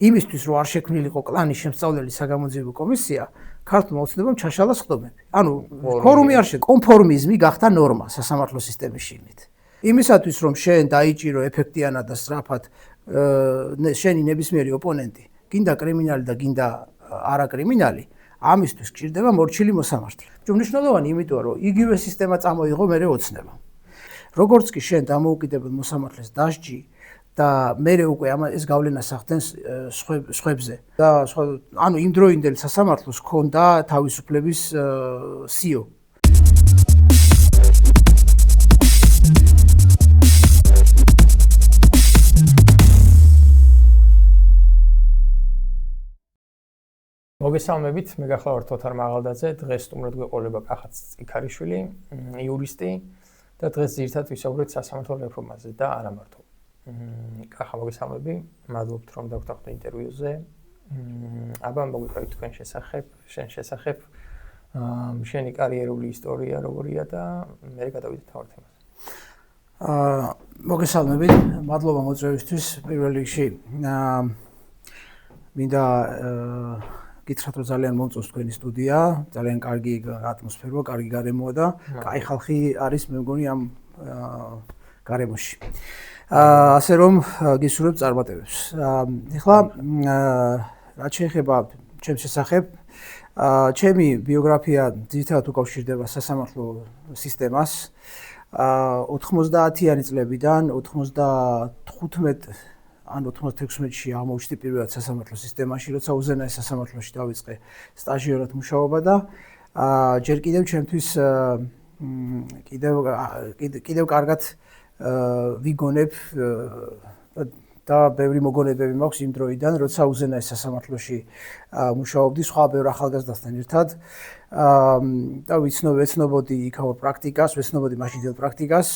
იმისთვის რომ არ შექმნილიყო კლანის შემსწავლელი საგამოძიებო კომისია, ქართულმა ოცნებამ ჩაშალა სხდომები. ანუ ფორუმი არ კონფორმიზმი გახდა ნორმა სასამართლო სისტემის შიგნით. იმისათვის რომ შენ დაიჭირო ეფექტიანად და სწრაფად შენი ნებისმიერი ოპონენტი, გინდა კრიმინალი და გინდა არაკრიმინალი, ამისთვის გჭირდება მორჩილი მოსამართლე. მნიშვნელოვანი იმიტომ რომ იგივე სისტემა წამოიღო მერე ოცნება. როგორც კი შენ დამოუკიდებელ მოსამართლეს დასჯი და მერე უკვე ეს გავლენას ახდენს სხვებზე და ანუ იმდროინდელ სასამართლოს ჰქონდა თავისუფლების სიო. მოგესალმებით, მე გახლავართ ოთარ მაღალდაძე, დღეს სტუმრად გვეყოლება კახაც წიქარიშვილი, იურისტი და დღეს ძირითადად ვისაუბრეთ სასამართლო რეფორმაზე და არა მარტო. კახა მოგესალმები, მადლობთ რომ დავтахოთ ინტერვიუზე. აბა მოგვიყვებით თქვენ შენ შესახებ, შენი კარიერული ისტორია როგორია და მე გადავიდეთ თავარ თემაზე. მოგესალმებით, მადლობა მოწვევისთვის. პირველ რიგში მინდა გითხრათ რომ ძალიან მომწონს თქვენი სტუდია, ძალიან კარგი ატმოსფერო, კარგი გარემოა და კაი ხალხი არის მე მგონი ამ გარემოში. ასე რომ გისურვებ წარმატებებს. ეხლა რაც შეეხება ჩემს შესახებ, ჩემი ბიოგრაფია ძირითადად უკავშირდება სასამართლო სისტემას. 90-იანი წლებიდან 95 ან 96-ში აღმოჩნდი პირველად სასამართლო სისტემაში, როცა უზენაეს სასამართლოში დავიწყე სტაჟიორად მუშაობა და ჯერ კიდევ ჩემთვის კიდევ კარგად ვიგონებ და ბევრი მოგონებები მაქვს იმ დროიდან, როცა უზენაეს სასამართლოში მუშაობდი სხვა ბევრ ახალგაზრდასთან ერთად და ვეცნობოდი იქაურ პრაქტიკას, ვეცნობოდი მაშინდელ პრაქტიკას.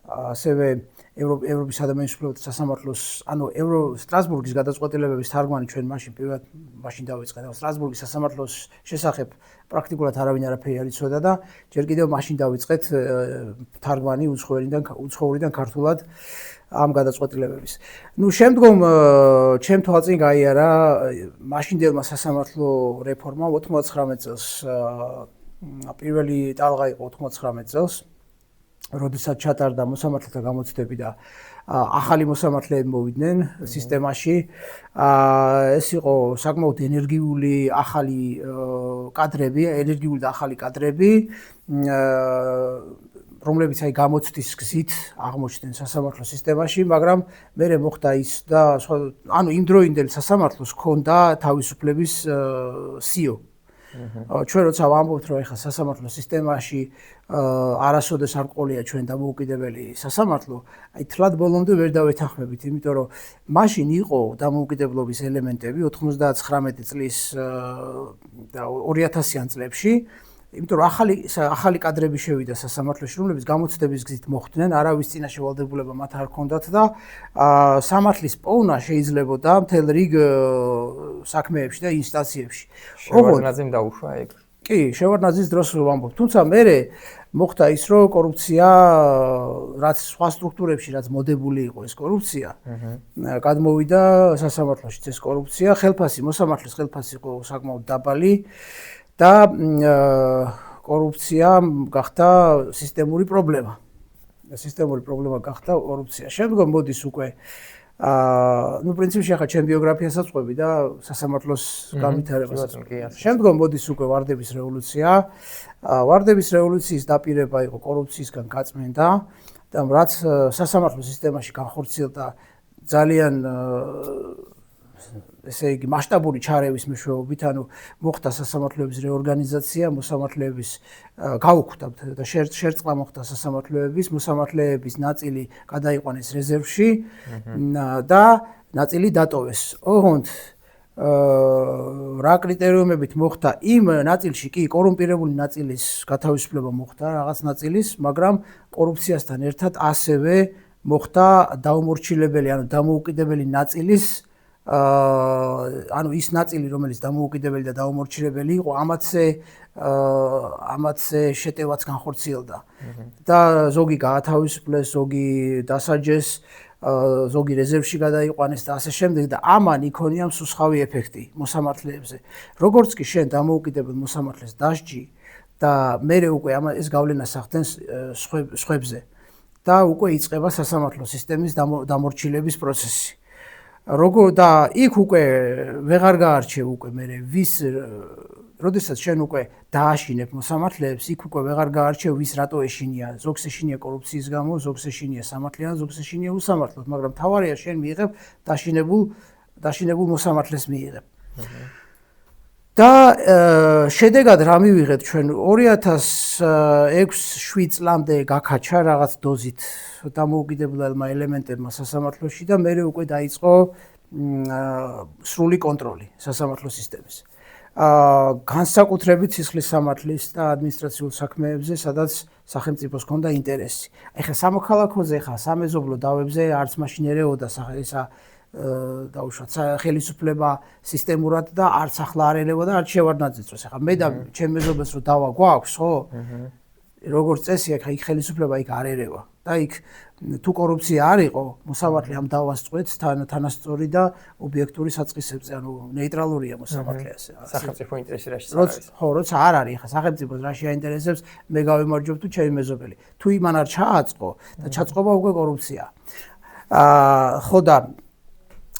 ასევე ევროპის ადამიანის უფლებათა სასამართლოს, ანუ სტრასბურგის გადაწყვეტილებების თარგმანი ჩვენ მაშინ დავიწყეთ. სტრასბურგის სასამართლოს შესახებ პრაქტიკულად არავინ არაფერი არ იცოდა და ჯერ კიდევ მაშინ დავიწყეთ თარგმანი უცხოურიდან ქართულად ამ გადაწყვეტილებების. შემდგომ ჩემ თვალწინ გაიარა მაშინდელმა სასამართლო რეფორმამ 99 წელს. პირველი ტალღა იყო 99 წელს. როდესაც ჩატარდა მოსამართლეთა გამოცდები და ახალი მოსამართლეები მოვიდნენ სისტემაში. ეს იყო საკმაოდ ენერგიული და ახალი კადრები, რომლებიც გამოცდის გზით აღმოჩნდნენ სასამართლო სისტემაში, მაგრამ მერე მოხდა ის და ანუ იმდროინდელ სასამართლოს ჰქონდა თავისუფლების სიო. ჩვენ როცა ვამბობთ რომ ეხლა სასამართლო სისტემაში არასოდეს არ ყოლია ჩვენ დამოუკიდებელი სასამართლო, თლად ბოლომდე ვერ დავეთანხმებით, იმიტომ რომ მაშინ იყო დამოუკიდებლობის ელემენტები 99 წლის და 2000-იან წლებში, იმიტომ რომ ახალი კადრები შევიდა სასამართლოში, რომლებიც გამოცდების გზით მოხვდნენ, არავის წინაშე ვალდებულება მათ არ ჰქონდათ და სამართლის პოვნა შეიძლებოდა მთელ რიგ საქმეებში და ინსტანციებში. შევარდნაძემ დაუშვა ეგ. კი, შევარდნაძის დროს ვამბობ. თუმცა მერე მოხდა ის, რომ კორუფცია, რაც სხვა სტრუქტურებში, რაც მოდებული იყო ეს კორუფცია, გადმოვიდა სასამართლოშიც ეს კორუფცია, მოსამართლის ხელფასი იყო საკმაოდ დაბალი და კორუფცია გახდა სისტემური პრობლემა. სისტემური პრობლემა გახდა კორუფცია. შემდგომ მოდის უკვე პრინციპში ახლა ჩემ ბიოგრაფიასაც ყვები და სასამართლოს განვითარებასაც. შემდგომ მოდის უკვე ვარდების რევოლუცია. ვარდების რევოლუციის დაპირება იყო კორუფციისგან გაწმენდა და რაც სასამართლო სისტემაში განხორციელდა ძალიან ესე იგი მასშტაბური ჩარევის მეშვეობით, ანუ მოხდა სასამართლოების რეორგანიზაცია, მოსამართლეების გაუქმდა და შერწყმა მოხდა სასამართლოების, მოსამართლეების ნაწილი გადაიყვანეს რეზერვში და ნაწილი დატოვეს. ოღონდ რა კრიტერიუმებით მოხდა იმ ნაწილში კი კორუმპირებული ნაწილის გათავისუფლება მოხდა რაღაც ნაწილის, მაგრამ კორუფციასთან ერთად ასევე მოხდა დაუმორჩილებელი, ანუ დამოუკიდებელი ნაწილის ანუ ის ნაწილი, რომელიც დამოუკიდებელი და დაუმორჩილებელი იყო, ამათზე შეტევაც განხორციელდა. და ზოგი გაათავისუფლეს, ზოგი დასაჯეს, ზოგი რეზერვში გადაიყვანეს და ასე შემდეგ და ამან იქონია მსუსხავი ეფექტი მოსამართლეებზე. როგორც კი შენ დამოუკიდებელ მოსამართლეს დასჯი და მერე უკვე ეს გავლენას ახდენს სხვებზე და უკვე იწყება სასამართლო სისტემის დამორჩილების პროცესი. როგორ და იქ უკვე ვეღარ გაარჩევ უკვე მერე ვის როდესაც შენ უკვე დააშინებ მოსამართლეებს, იქ უკვე ვეღარ გაარჩევ ვის რატო ეშინია, ზოგს ეშინია კორუფციის გამო, ზოგს ეშინია სამართლიან, ზოგს ეშინია უსამართლოდ, მაგრამ თავარია შენ მიიღებ დაშინებულ მოსამართლეს მიიღებ. და შედეგად რა მივიღეთ ჩვენ 2006-7 წლამდე გაქაჩა რაღაც დოზით დამოუკიდებელმა ელემენტებმა სასამართლოში და მერე უკვე დაიწყო სრული კონტროლი სასამართლო სისტემის. განსაკუთრებით სისხლის სამართლის და ადმინისტრაციულ საქმეებზე, სადაც სახელმწიფოს ჰქონდა ინტერესი. ეხლა სამოქალაქოზე, სამეზობლო დავებზე არც მაშინ ერეოდა ისა დაუშვათ ხელისუფლება სისტემურად და არც ახლა არ ერეოდა, არც შევარდნაძეწოს. ეხლა მე და ჩემ მეზობელს რო დავა გვაქვს, ხო? როგორც წესი, ეხლა იქ ხელისუფლება იქ არ ერევა და იქ თუ კორუფცია არ იყო, მოსამართლე ამ დავას წყვეტს თანასწორი და ობიექტური საწყისებზე, ანუ ნეიტრალურია მოსამართლე ასე. სახელმწიფო ინტერესი რაშიც არ არის. ხო, როცა არ არის, ეხლა სახელმწიფოს რაში აინტერესებს, მე გავემარჯვებ თუ ჩემი მეზობელი. თუ იმან არ ჩააწყო და ჩაწყობა უკვე კორუფციაა. ხო და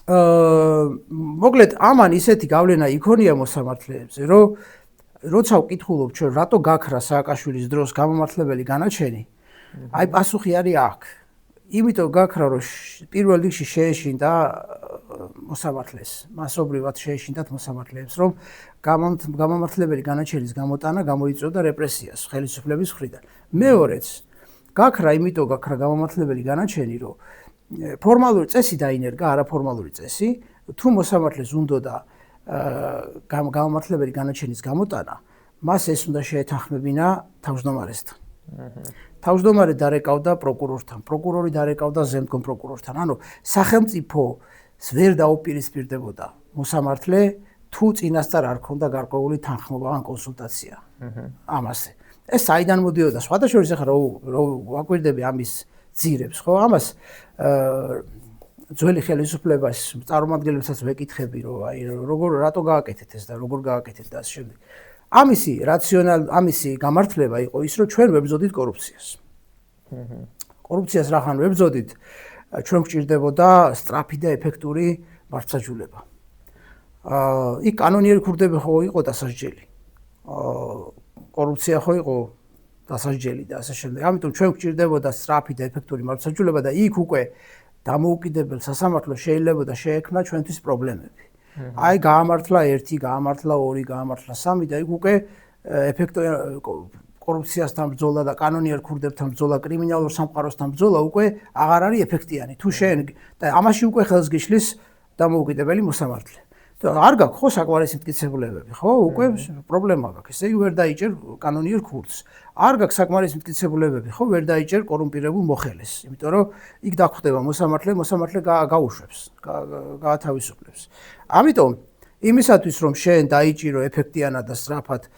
მოკლედ ამან ისეთი გავლენა იქონია მოსამართლეებზე, რომ როცა ვკითხულობ ჩვენ რატო გაქრა სააკაშვილის დროს გამომართლებელი განაჩენი, აი პასუხი არის აქ. იმიტომ გაქრა რომ პირველ რიგში შეეშინდა მოსამართლეს, მასობრივად შეეშინდათ მოსამართლეებს, რომ გამომართლებელი განაჩენის გამოტანა გამოიწვევდა რეპრესიას ხელისუფლების მხრიდან. მეორეც გაქრა იმიტომ გაქრა გამომართლებელი განაჩენი, რომ ფორმალური წესი დაინერგა, არაფორმალური წესი, თუ მოსამართლეს უნდოდა გამომართლებელი განაჩენის გამოტანა, მას ეს უნდა შეეთანხმებინა თავმჯდომარესთან. თავმჯდომარე დარეკავდა პროკურორთან, პროკურორი დარეკავდა ზემდგომ პროკურორთან. ანუ სახელმწიფოს ვერ დაუპირისპირდებოდა მოსამართლე, თუ წინასწარ არ ქონდა გარკვეული თანხმობა ან კონსულტაცია. ამაზე. ეს საიდან მოდიოდა? სხვადასხვა ახლა რო ვაკვირდები ამის ძირებს, ხო? ამას ძველი ხელისუფლებას წარმომადგენლებსაც ვეკითხები, რომ აი რატო გააკეთეთ ეს და როგორ გააკეთეთ და ასე შემდეგ. ამისი გამართლება იყო ის, რომ ჩვენ ვებრძოდით კორუფციას. კორუფციას რახან ვებრძოდით, ჩვენ გვჭირდებოდა სწრაფი და ეფექტური მართლმსაჯულება. იქ კანონიერი ქურდები ხო იყო დასაჯელი. კორუფცია ხო იყო დასაჯელი და ასე შემდეგ. ამიტომ ჩვენ გვჭირდებოდა სწრაფი და ეფექტური მართლმსაჯულება და იქ უკვე დამოუკიდებელ სასამართლოს შეიძლება შეექმნა ჩვენთვის პრობლემები. აი გაამართლა 1, გაამართლა 2, გაამართლა 3 და იქ უკვე კორუფციასთან ბრძოლა და კანონიერ ქურდებთან ბრძოლა, კრიმინალურ სამყაროსთან ბრძოლა უკვე აღარ არის ეფექტიანი. თუ შენ და ამაში უკვე ხელს გიშლის დამოუკიდებელი მოსამართლე. არ გაქვს ხო საკმარისი მტკიცებულებები, ხო? უკვე პრობლემა გაქვს. ესე იგი ვერ დაიჭერ კანონიერ ქურდს. არ გაქვს საკმარისი მტკიცებულებები, ხო? ვერ დაიჭერ კორუმპირებულ მოხელეს. იმიტომ რომ იქ დაგხვდება მოსამართლე გაუშვებს, გაათავისუფლებს. ამიტომ იმისათვის რომ შენ დაიჭირო ეფექტიანად და სწრაფად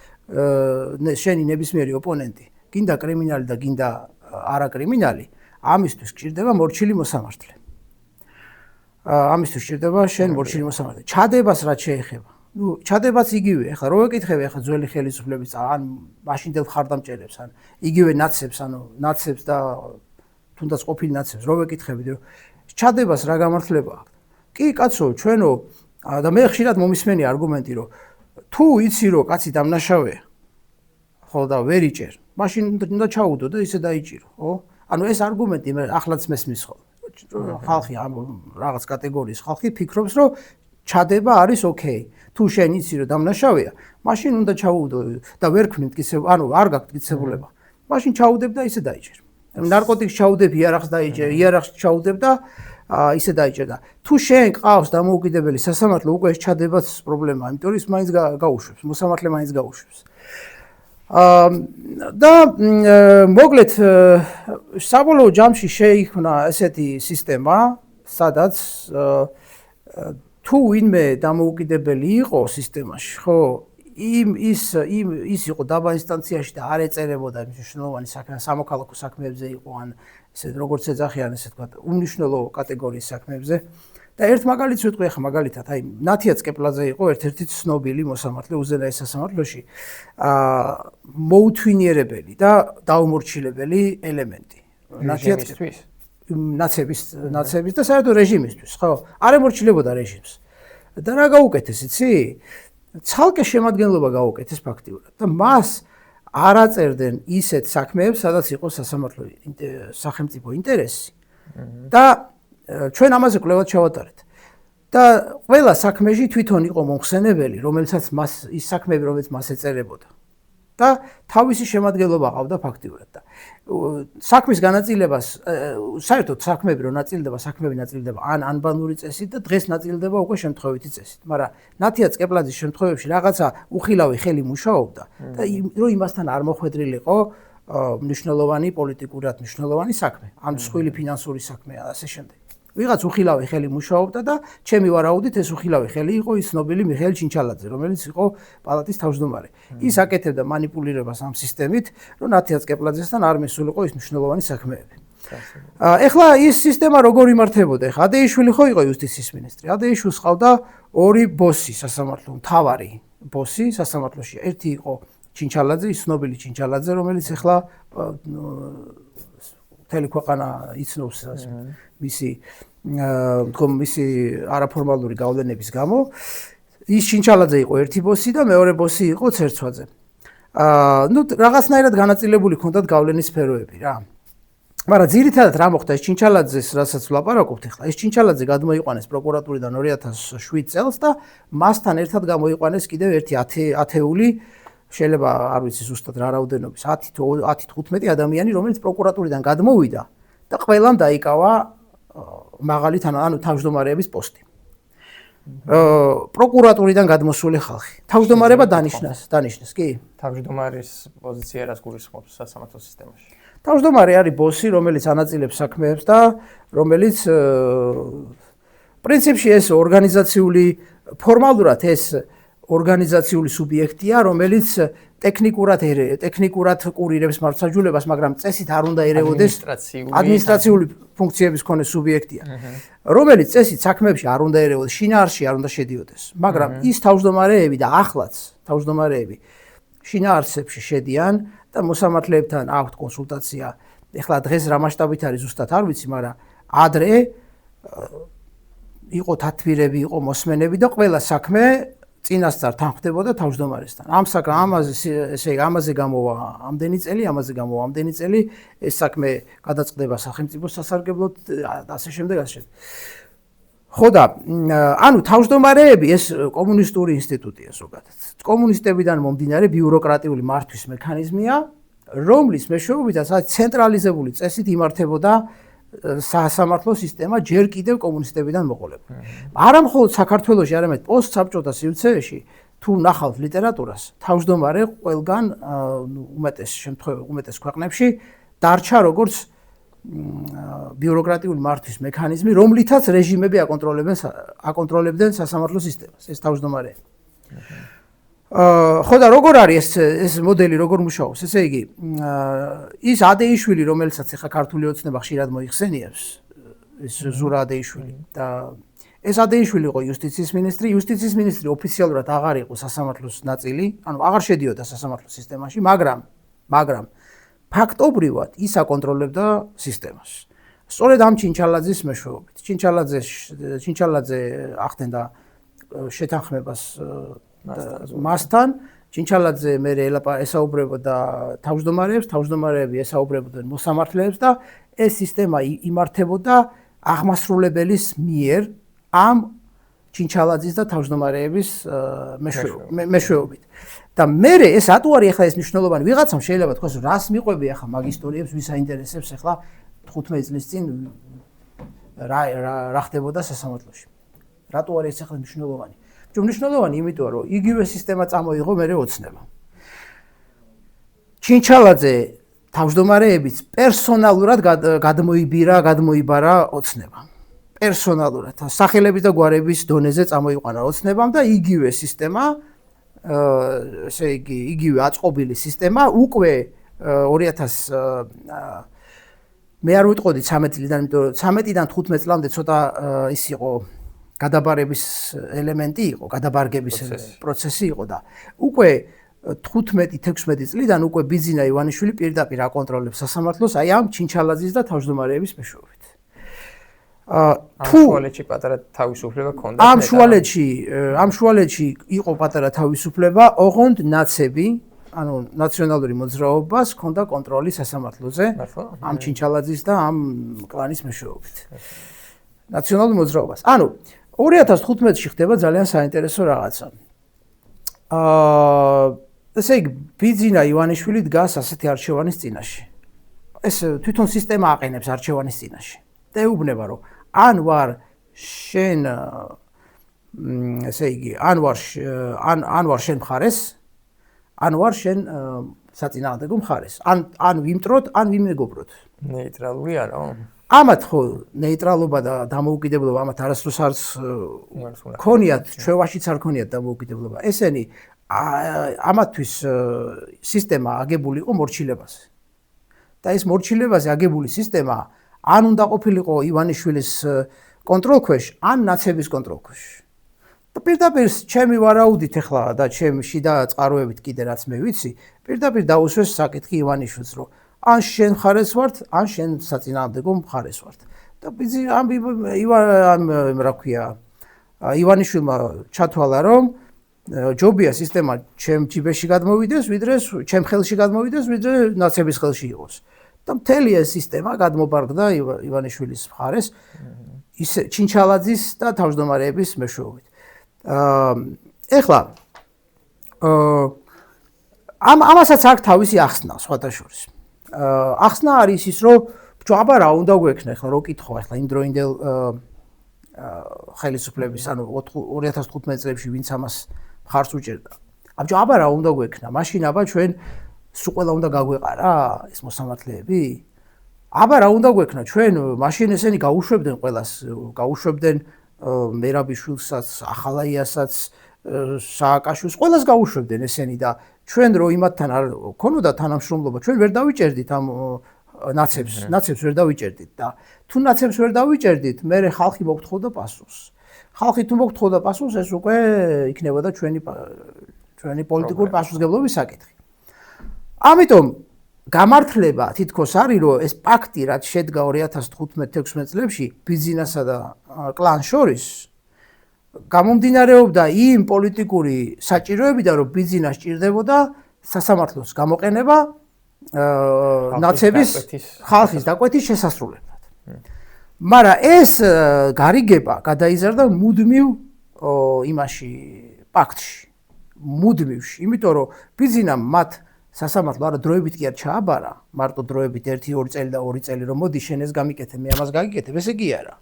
შენი ნებისმიერი ოპონენტი, გინდა კრიმინალი და გინდა არაკრიმინალი, ამისთვის გჭირდება მორჩილი მოსამართლე. ამისთვის სჭირდება შენ მორჩილი მოსამართლე. ჩადებას რაც შეეხება. ჩადებაც იგივე. ახლა რო ვეკითხები ახლა ძველი ხელისუფლების ან მაშინდელ ხარდამჭერებს ან იგივე ნაცებს და თუნდაც ყოფილი ნაცებს რო ვეკითხები, რომ ჩადებას რა გამართლება აქვს. კი კაცო, ჩვენო და მე ხშირად მომისმენი არგუმენტი, რომ თუ იცი რომ კაცი დამნაშავეა, ხო და ვერ იჭერ, მაშინ უნდა ჩაუდო და ისე დაიჭირო, ხო? ანუ ეს არგუმენტი მე ახლაც მესმის ხოლმე. ხალხი ამ რაღაც კატეგორიის ხალხი ფიქრობს, რომ ჩადება არის ოკეი. თუ შენ იცი რომ დამნაშავეა, მაშინ უნდა ჩაუდო და ვერ ქმნი მტკიცებულება, ანუ არ გაქვს მტკიცებულება. მაშინ ჩაუდებ და ისე დაიჭერ. ნარკოტიკს ჩაუდებ, იარაღს დაიჭერ, იარაღს ჩაუდებ და ისე დაიჭერ და თუ შენ ყავს დამოუკიდებელი სასამართლო, უკვე ეს ჩადებაც პრობლემაა, იმიტომ რომ ის მაინც გაუშვებს, მოსამართლე მაინც გაუშვებს. და მოკლედ საბოლოო ჯამში შეიქმნა ესეთი სისტემა, სადაც თუ ვინმე დამოუკიდებელი იყო სისტემაში, ხო, ის იყო დაბა ინსტანციაში და არ ეწერებოდა მნიშვნელოვანი საქმე, სამოქალაქო საქმეებზე იყო ან ესე როგორც ეძახიან, ესე თქვა, უმნიშვნელო კატეგორიის საქმეებზე. და ერთ მაგალითს ვიტყვი ახლა მაგალითად, აი ნათია წკეპლაძე იყო ერთ-ერთი ცნობილი მოსამართლე უზენაეს სასამართლოში, მოუთვინიერებელი და დაუმორჩილებელი ელემენტი. ნათია ნაცების და საერთოდ რეჟიმისთვის, ხო? არ ემორჩილებოდა რეჟიმს. და რა გაუკეთეს, იცი? ცალკე შემადგენლობა გაუკეთეს ფაქტიურად და მას არ აწერდნენ ისეთ საქმეებს, სადაც იყო სასამართლო სახელმწიფო ინტერესი. და ჩვენ ამაზე კვლევად ჩავატარეთ. და ყველა საქმეში თვითონ იყო მომხსენებელი, რომელსაც მას ის საქმეები, რომელიც მას ეწერებოდა. და თავისი შემადგენლობა ყავდა ფაქტიურად და საქმის განაწილებას საერთოდ საქმეები რო ნაწილდება, საქმეები ნაწილდება ან ანბანური წესით და დღეს ნაწილდება უკვე შემთხვევითი წესით. მაგრამ ნათია წკეპლაძის შემთხვევებში რაღაცა უხილავი ხელი მუშაობდა და რომ იმასთან არ მოხვედრილიყო მნიშვნელოვანი პოლიტიკურად მნიშვნელოვანი საქმე, ან მსხვილი ფინანსური საქმე და ასე შემდეგ. ვიღაც უხილავი ხელი მუშაობდა და ჩემი ვარაუდით ეს უხილავი ხელი იყო ის ცნობილი მიხეილ ჩინჩალაძე, რომელიც იყო პალატის თავმჯდომარე. ის აკეთებდა манипуლირებას ამ სისტემით, რომ ნათია წკეპლაძესთან არ მისულიყო ის მნიშვნელოვანი საქმეები. ეხლა ის სისტემა როგორ იმართებოდა? ეხლა ადეიშვილი ხო იყო იუსტიციის მინისტრი. ადეიშვილს ყავდა ორი ბოსი სასამართლო, მთავარი ბოსი სასამართლოში. ერთი იყო ჩინჩალაძე, ის ცნობილი ჩინჩალაძე, რომელიც ეხლა მთელი ქვეყანა იცნობს მისი მისი არაფორმალური გავლენების გამო. ის ჩინჩალაძე იყო ერთი ბოსი და მეორე ბოსი იყო ცერცვაძე. ნუ რაღაცნაირად განაწილებული ჰქონდათ გავლენის სფეროები რა. მაგრამ ძირითადად რა მოხდა ის ჩინჩალაძეს, რასაც ვლაპარაკობთ ახლა, ეს ჩინჩალაძე გადმოიყვანეს პროკურატურიდან 2007 წელს და მასთან ერთად გამოიყვანეს კიდევ ერთი ათეული შეიძლება არ ვიცი ზუსტად რა რაოდენობის 10-15 ადამიანი, რომელიც პროკურატურიდან გადმოვიდა და ყველამ დაიკავა მაღალი თავმჯდომარეების პოსტი. პროკურატურიდან გადმოსული ხალხი. თავმჯდომარეობა დანიშნეს, კი? თავმჯდომარის პოზიცია რას გულისხმობს სასამართლო სისტემაში? თავმჯდომარე არის ბოსი, რომელიც ანაწილებს საქმეებს და რომელიც პრინციპში ეს ორგანიზაციული ფორმალურად ეს ორგანიზაციული სუბიექტია, რომელიც ტექნიკურად კურირებს მართლმსაჯულებას, მაგრამ წესით არ უნდა ერეოდეს ადმინისტრაციული ფუნქციების მქონე სუბიექტია, რომელიც წესით საქმეებში არ უნდა ერეოდეს, შინაარსში არ უნდა შედიოდეს, მაგრამ ის თავმჯდომარეები და ახლაც თავმჯდომარეები შინაარსებში შედიან და მოსამართლეებთან აქვთ კონსულტაცია. ეხლა დღეს რა მასშტაბით არის ზუსტად არ ვიცი, მაგრამ ადრე იყო თათბირები, იყო მოსმენები და ყველა საქმე წინასწარ თანხმდებოდა თავმჯდომარესთან. ამაზე გამოვა ამდენი წელი, ეს საქმე გადაწყდება სახელმწიფო სასარგებლოდ და ასე შემდეგ. ხო და ანუ თავმჯდომარეები ეს კომუნისტური ინსტიტუტია ზოგადად. კომუნისტებიდან მომდინარე ბიუროკრატიული მართვის მექანიზმია, რომლის მეშვეობითაც ცენტრალიზებული წესით იმართებოდა სასამართლო სისტემა ჯერ კიდევ კომუნისტებიდან მოყოლებული. არა მხოლოდ საქართველოში, არამედ პოსტსაბჭოთა სივრცეებში თუ ნახავთ ლიტერატურას, თავმჯდომარე ყველგან უმეტეს ქვეყნებში დარჩა როგორც ბიუროკრატიული მართვის მექანიზმი, რომლითაც რეჟიმები აკონტროლებდნენ სასამართლო სისტემას, ეს თავმჯდომარეები. ხო და როგორ არის ეს მოდელი, როგორ მუშაობს? ესე იგი, ის ადეიშვილი, რომელსაც ახლა ქართული ოცნება ხშირად მოიხსენიებს, ეს ზურა ადეიშვილი და ეს ადეიშვილი იყო იუსტიციის მინისტრი ოფიციალურად აღარ იყო სასამართლოს ნაწილი, ანუ აღარ შედიოდა სასამართლო სისტემაში, მაგრამ ფაქტობრივად ის აკონტროლებდა სისტემას. სწორედ ამ ჩინჩალაძის მეშვეობით. ჩინჩალაძე ახდენდა შეთანხმებას მასთან, ჩინჩალაძე მერე ესაუბრებოდა თავმჯდომარეებს, თავმჯდომარეები ესაუბრებოდნენ მოსამართლეებს და ეს სისტემა იმართებოდა აღმასრულებელის მიერ ამ ჩინჩალაძის და თავმჯდომარეების მეშვეობით. და მერე ეს რატო არის ახლა ეს მნიშვნელოვანი? ვიღაცამ შეიძლება თქვას, რას მიყვები ახლა მაგ ისტორიებს, ვის აინტერესებს ახლა 15 წლის წინ რა ხდებოდა სასამართლოში. რატო არის ეს ახლა მნიშვნელოვანი? მნიშვნელოვანი იმიტომ, რომ იგივე სისტემა წამოიღო მერე ოცნება. ჩინჩალაძე თავმჯდომარეებიც პერსონალურად გადმოიბარა ოცნებამ. პერსონალურად, სახელების და გვარების დონეზე წამოიყვანა ოცნებამ და იგივე სისტემა, ესე იგი, იგივე აწყობილი სისტემა უკვე მე არ ვიტყოდი 13 წლიდან, იმიტომ რომ 13-დან 15 წლამდე ცოტა ის იყო გადაბარების ელემენტი იყო, გადაბარგების პროცესი იყო და უკვე 15-16 წლიდან უკვე ბიძინა ივანიშვილი პირდაპირ აკონტროლებს სასამართლოს აი ამ ჩინჩალაძის და თავმჯდომარეების მეშვეობით. თუ შუალედში პატარა თავისუფლება ქონდა ამ შუალედში იყო პატარა თავისუფლება, ოღონდ ნაცები, ანუ ნაციონალური მოძრაობას ქონდა კონტროლი სასამართლოზე ამ ჩინჩალაძის და ამ კლანის მეშვეობით. ნაციონალურ მოძრაობას. ანუ 2015-ში ხდება ძალიან საინტერესო რაღაცა. ესე იგი, ბიძინა ივანიშვილი დგას ასეთი არჩევანის წინაშე. ეს თვითონ სისტემა აყენებს არჩევანის წინაშე. და ეუბნება, რომ ან ვარ შენ ესე იგი, ან ვარ შენ მხარეს, ან ვარ შენ საწინააღმდეგო მხარეს. ან ვიმტროთ, ან ვიმეგობროთ. ნეიტრალური არა? ამათ ხო ნეიტრალობა და დამოუკიდებლობა ამათ არასდროს არც ქონიათ, ჩვევაშიც არ ქონიათ დამოუკიდებლობა. ესენი ამათთვის სისტემა აგებული იყო მორჩილებაზე. და ეს მორჩილებაზე აგებული სისტემა ან უნდა ყოფილიყო ივანიშვილის კონტროლქვეშ, ან ნაცების კონტროლქვეშ. და პირდაპირ ჩემი ვარაუდით ახლა და ჩემი შიდა წყაროებით კიდე რაც მე ვიცი, პირდაპირ დაუსვეს საკითხი ივანიშვილს, რომ ან შენ მხარეს ვართ, ან შენ საწინააღმდეგო მხარეს ვართ. და რა ქვია, ივანიშვილმა ჩათვალა, რომ ჯობია სისტემა ჩემ ჯიბეში გადმოვიდეს, ვიდრე ჩემ ხელში გადმოვიდეს, ვიდრე ნაცების ხელში იყოს. და მთელი ეს სისტემა გადმობარგდა ივანიშვილის მხარეს, ისე ჩინჩალაძის და თავმჯდომარეების მეშვეობით. ეხლა ამასაც აქვს თავისი ახსნა, სხვათა შორის. ახსნა არის ის, რომ აბა რა უნდა გვექნა, ეხლა რო კითხო, ეხლა იმდროინდელ ხელისუფლების, ანუ 2015 წლებში ვინც ამას მხარს უჭერდა. აბა რა უნდა გვექნა, მაშინ აბა ჩვენ სულ ყველა უნდა გაგვეყარა ეს მოსამართლეები? აბა რა უნდა გვექნა, ჩვენ მაშინ ესენი გაუშვებდნენ ყველას, გაუშვებდნენ მერაბიშვილსაც, ახალაიასაც, სააკაშვილს, ყველას გაუშვებდნენ ესენი და ჩვენ რო იმათთან არ ქონოდა თანამშრომლობა, ჩვენ ვერ დავიჭერდით ამ ნაცებს ვერ დავიჭერდით და თუ ნაცებს ვერ დავიჭერდით, მე ხალხი მოგთხოვდა პასუხს. ხალხი თუ მოგთხოვდა პასუხს, ეს უკვე იქნებოდა ჩვენი პოლიტიკური პასუხისმგებლობის საკითხი. ამიტომ გამართლება თითქოს არის, რომ ეს პაქტი, რაც შედგა 2015-16 წლებში ბიძინასა და კლანს შორის, გამომდინარეობდა იმ პოლიტიკური საჭიროებიდან, რომ ბიძინა სჭირდებოდა სასამართლოს გამოყენება ნაცების ხალხის დაკვეთის შესასრულებლად. მაგრამ ეს გარიგება გადაიზარდა მუდმივ იმაში პაქტში, მუდმივში, იმიტომ რომ ბიძინამ მათ სასამართლო არა დროებით კი არ ჩააბარა, მარტო დროებით 1-2 წელი და 2 წელი რომ მოდი შენ ეს გამიკეთე, მე ამას გაგიკეთებ, ესე კი არა.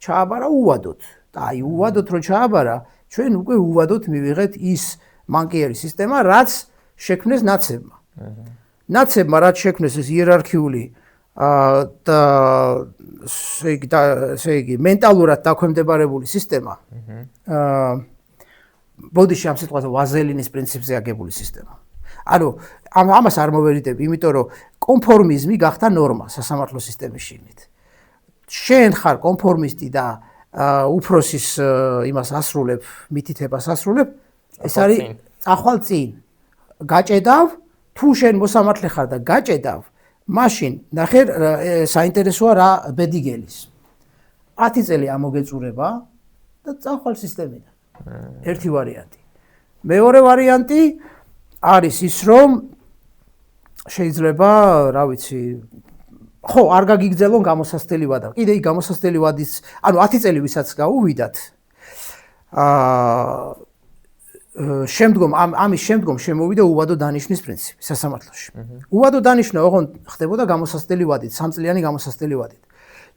ჩააბარა უვადოდ. და აი უვადოდ რო ჩააბარა, ჩვენ უკვე უვადოდ მივიღეთ ის მანკიერი სისტემა, რაც შექმნეს ნაცებმა. ნაცებმა რაც შექმნეს ეს იერარქიული და ესე იგი მენტალურად დაქვემდებარებული სისტემა. ბოდიში ამ სიტყვაზე ვაზელინის პრინციპზე აგებული სისტემა. ანუ ამას არ მოვერიდები, იმიტომ რომ კონფორმიზმი გახდა ნორმა სასამართლო სისტემის შიგნით. შენ ხარ კონფორმისტი და უფროსის იმას ასრულებ, მითითებას ასრულებ, ეს არის წახვალ წინ. გაჭედავ, თუ შენ მოსამართლე ხარ და გაჭედავ, მაშინ ნახე საინტერესოა რა ბედიგელის. 10 წელი ამოგეწურება და წახვალ სისტემიდან. ერთი ვარიანტი. მეორე ვარიანტი არის ის, რომ შეიძლება, რა ვიცი, ხო, არ გაგიგზელონ გამოსასწრელი ვადა. კიდე ის გამოსასწრელი ვადის, ანუ 10 წელი ვისაც გაუვიდათ. ამის შემდგომ შემოვიდა უვადო დანიშნის პრინციპი სასამართლოში. უვადო დანიშნა ოღონდ ხდებოდა გამოსასწრელი ვადით, 3 წლიანი გამოსასწრელი ვადით.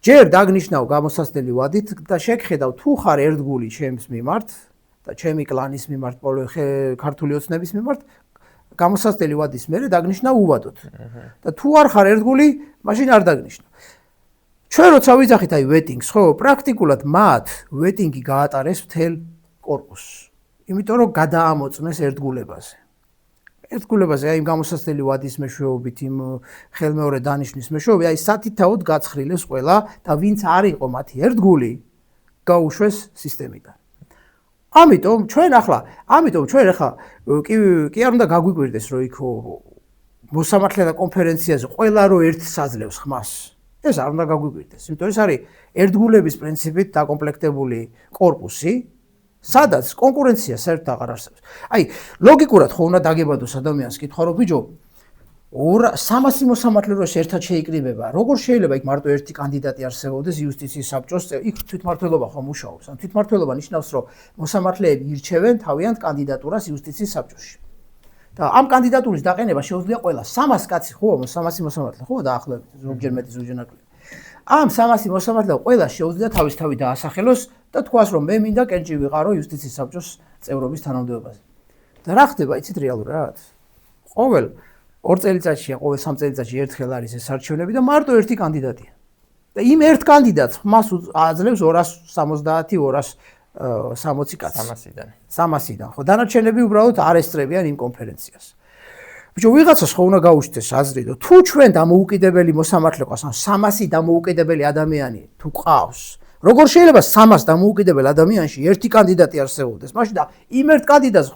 ჯერ დაგნიშნავ გამოსასწრელი ვადით და შეგხედავ თუ ხარ ერთგული ჩემს მიმართ და ჩემი კლანის მიმართ, ქართული ოცნების მიმართ, გამოსასწრელი ვადის მერე დაგნიშნავ უვადოდ. და თუ არ ხარ ერთგული, მაშინ არ დაგნიშნავ. ჩვენ როცა ვიძახით აი ვეტინგს, ხო, პრაქტიკულად მათ ვეტინგი გაატარეს მთელ კორპუსს. იმიტომ რომ გადაამოწმეს ერთგულებაზე. ერთგულებაზე, აი იმ გამოსასწრელი ვადის მეშვეობით, იმ ხელმეორე დანიშვნის მეშვეობით, აი სათითაოდ გაცხრილეს ყველა და ვინც არ იყო მათი ერთგული, გაუშვეს სისტემიდან. ამიტომ ჩვენ ახლა კი არ უნდა გაგვიკვირდეს, რომ იქ მოსამართლეთა კონფერენციაზე ყველა რო ერთს აძლევს ხმას. ეს არ უნდა გაგვიკვირდეს, იმიტომ ეს არის ერთგულების პრინციპით დაკომპლექტებული კორპუსი, სადაც კონკურენცია საერთოდ აღარ არსებობს. აი, ლოგიკურად ხო უნდა დაგებადოს ადამიანს კითხვა, რომ ბიჭო, 300 მოსამართლე როს ერთად შეიკრიბება, როგორ შეიძლება იქ მარტო ერთი კანდიდატი არსებობდეს იუსტიციის საბჭოს, იქ თვითმმართველობა ხო მუშაობს. ან თვითმმართველობა ნიშნავს, რომ მოსამართლეები ირჩევენ თავიანთ კანდიდატურას იუსტიციის საბჭოში. და ამ კანდიდატურის დაყენება შეუძლია ყველა 300 კაცი ხო, 300 მოსამართლე ხო დაახლოებით, ზოგჯერ მეტი, ზოგჯერ ნაკლები. ამ 300 მოსამართლე ყველა შეუძლია თავისთავად დაასახელოს და თქვას, რომ მე მინდა კენჭი ვიყარო იუსტიციის საბჭოს წევრობის თანამდებობაზე. და რა ხდება, იცით რეალურად? ყოველ 2 წელიწადში, ყოველ 3 წელიწადში ერთხელ არის ეს არჩევნები და მარტო ერთი კანდიდატია. და იმ ერთ კანდიდატს მას აძლევს 260-260 კაცი. 300-დან. ხო, დანარჩენები უბრალოდ არ ესწრებიან იმ კონფერენციას. ბიჭო, ვიღაცას ხო უნდა გაუჩნდეს აზრი, რომ თუ ჩვენ დამოუკიდებელი მოსამართლე ყავს, ან 300 დამოუკიდებელი ადამიანი თუ ყავს, როგორ შეიძლება 300 დამოუკიდებელ ადამიანში ერთი კანდიდატი არსებობდეს? მაშინ და იმ ერთ კანდიდატს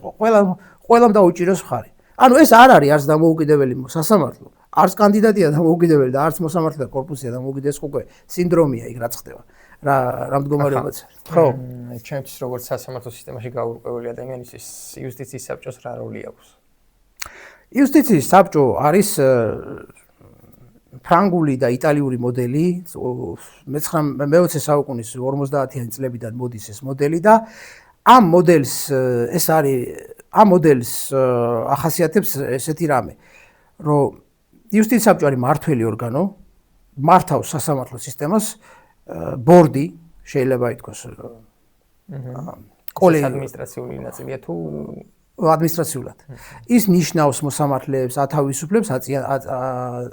ყველამ დაუჭიროს მხარი. ანუ ეს არ არის არც დამოუკიდებელი სასამართლო, არც კანდიდატია დამოუკიდებელი და არც მოსამართლეთა კორპუსია დამოუკიდებელი, ეს უკვე სინდრომია იქ რაც ხდება. რა მდგომარეობაც არის. ხო. ჩემთვის როგორც სასამართლო სისტემაში გაურკვეველი ადამიანისთვის იუსტიციის საბჭოს რა როლი აქვს? იუსტიციის საბჭო არის ფრანგული და იტალიური მოდელი, მე-20 საუკუნის 50-იანი წლებიდან მოდის ეს მოდელი და ამ მოდელს ახასიათებს ესეთი რამე, რომ იუსტიციის საბჭო არის მართველი ორგანო, მართავს სასამართლო სისტემას, ბორდი შეიძლება ითქვას, ადმინისტრაციული ნაწილია თუ ადმინისტრაციულად. ის ნიშნავს მოსამართლეებს, ათავისუფლებს,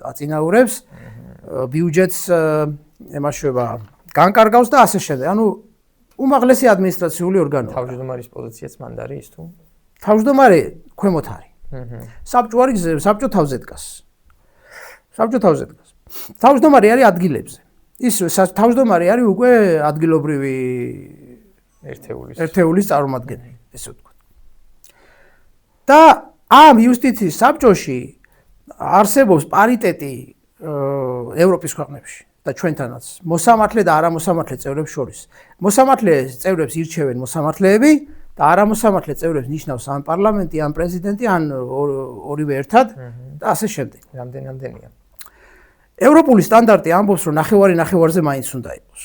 აწინაურებს, ბიუჯეტს ემაშუება, განკარგავს და ასე შემდეგ. ანუ უმაღლესი ადმინისტრაციული ორგანოა. თავმჯდომარის პოზიციაც მანდ არის თუ? თავმჯდომარე ქვემოთ არის. საბჭო თავზე დგას. თავმჯდომარე არის ადგილებზე. ის თავმჯდომარე არის უკვე ადგილობრივი ერთეულის წარმომადგენელი, ესე ვთქვათ. და ამ იუსტიციის საბჭოში არსებობს პარიტეტი ევროპის ქვეყნებში და ჩვენთანაც მოსამართლე და არამოსამართლე წევრებს შორის. მოსამართლე წევრებს ირჩევენ მოსამართლეები და არამოსამართლე წევრებს ნიშნავს ან პარლამენტი, ან პრეზიდენტი, ან ორივე ერთად და ასე შემდეგ. რამდენია? ევროპული სტანდარტი ამბობს, რომ ნახევარზე მაინც უნდა იყოს.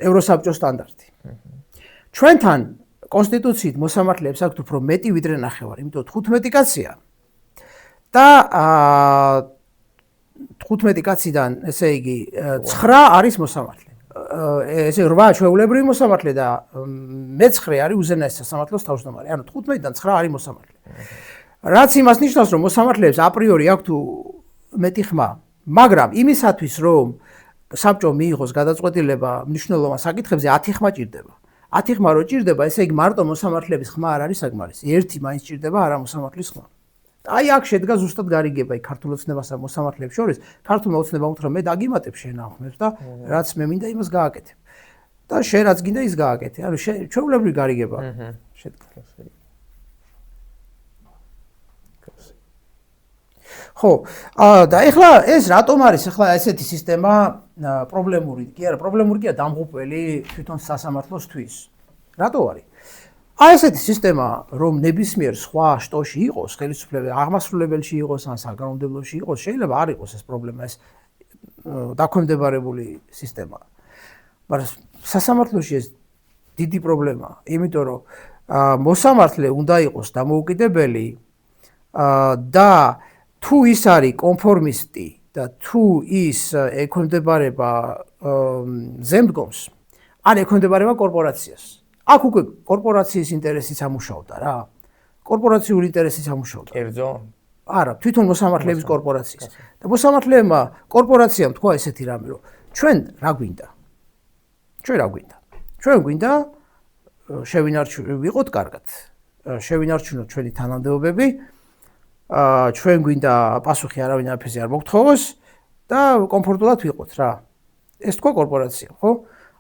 ევროსაბჭოს სტანდარტი. ჩვენთან კონსტიტუციით მოსამართლეებს აქვთ უფრო მეტი ვიდრე ნახევარი, იმიტომ 15 კაცია. და 15 კაციდან, ესე იგი, 9 არის მოსამართლე. ესე 8 ჩვეულებრივი მოსამართლე და მე-9 არის უზენაესი სასამართლოს თავმჯდომარე. ანუ 15-დან 9 არის მოსამართლე. რაც იმას ნიშნავს, რომ მოსამართლეებს აპრიორი აქვთ მეტი ხმა, მაგრამ იმისათვის, რომ საბჭომ მიიღოს გადაწყვეტილება მნიშვნელოვან საკითხებზე 10 ხმა ჭირდება. 10 ხმა რო ჭირდება, ესე იგი მარტო მოსამართლეების ხმა არ არის საკმარისი. ერთი მაინც ჭირდება არამოსამართლის ხმა. აი აქ შედგა ზუსტად გარიგება იქ ქართულ ოცნებასა და მოსამართლეებს შორის. ქართულმა ოცნებამ უთხრა, მე დაგიმატებ შენ ამ ხმებს და რაც მე მინდა იმას გააკეთებ. და შენ რაც გინდა ის გააკეთე. ანუ ჩვეულებრივი გარიგება შედგა. ხო, და ეხლა ეს რატომ არის ეხლა ესეთი სისტემა პრობლემური? კი არა, პრობლემური კი არა, დამღუპველი თვითონ სასამართლოსთვის. რატო არის? აი ესეთი სისტემა, რომ ნებისმიერ სხვა შტოში იყოს, ხელისუფლების აღმასრულებელში იყოს, ან საკანონმდებლოში იყოს, შეიძლება არ იყოს ეს პრობლემა, ეს დაქვემდებარებული სისტემა. მაგრამ სასამართლოში ეს დიდი პრობლემაა, იმიტომ რომ მოსამართლე უნდა იყოს დამოუკიდებელი და თუ ის არის კონფორმისტი და თუ ის ექვემდებარება ზემდგომს, ან ექვემდებარება კორპორაციას. აქ უკვე კორპორაციის ინტერესიც ამუშავდა რა. კორპორაციული ინტერესიც ამუშავდა. კერძო? არა, თვითონ მოსამართლეების კორპორაციის. და მოსამართლეებმა კორპორაციამ თქვა ესეთი რამე, რომ ჩვენ რა გვინდა? ჩვენ გვინდა შევინარჩუნოთ კარგად. შევინარჩუნოთ ჩვენი თანამდებობები ჩვენ გვინდა პასუხი არავინ არაფერზე არ მოგთხოვოს და კომფორტულად ვიყოთ რა. ეს თქვა კორპორაცია, ხო?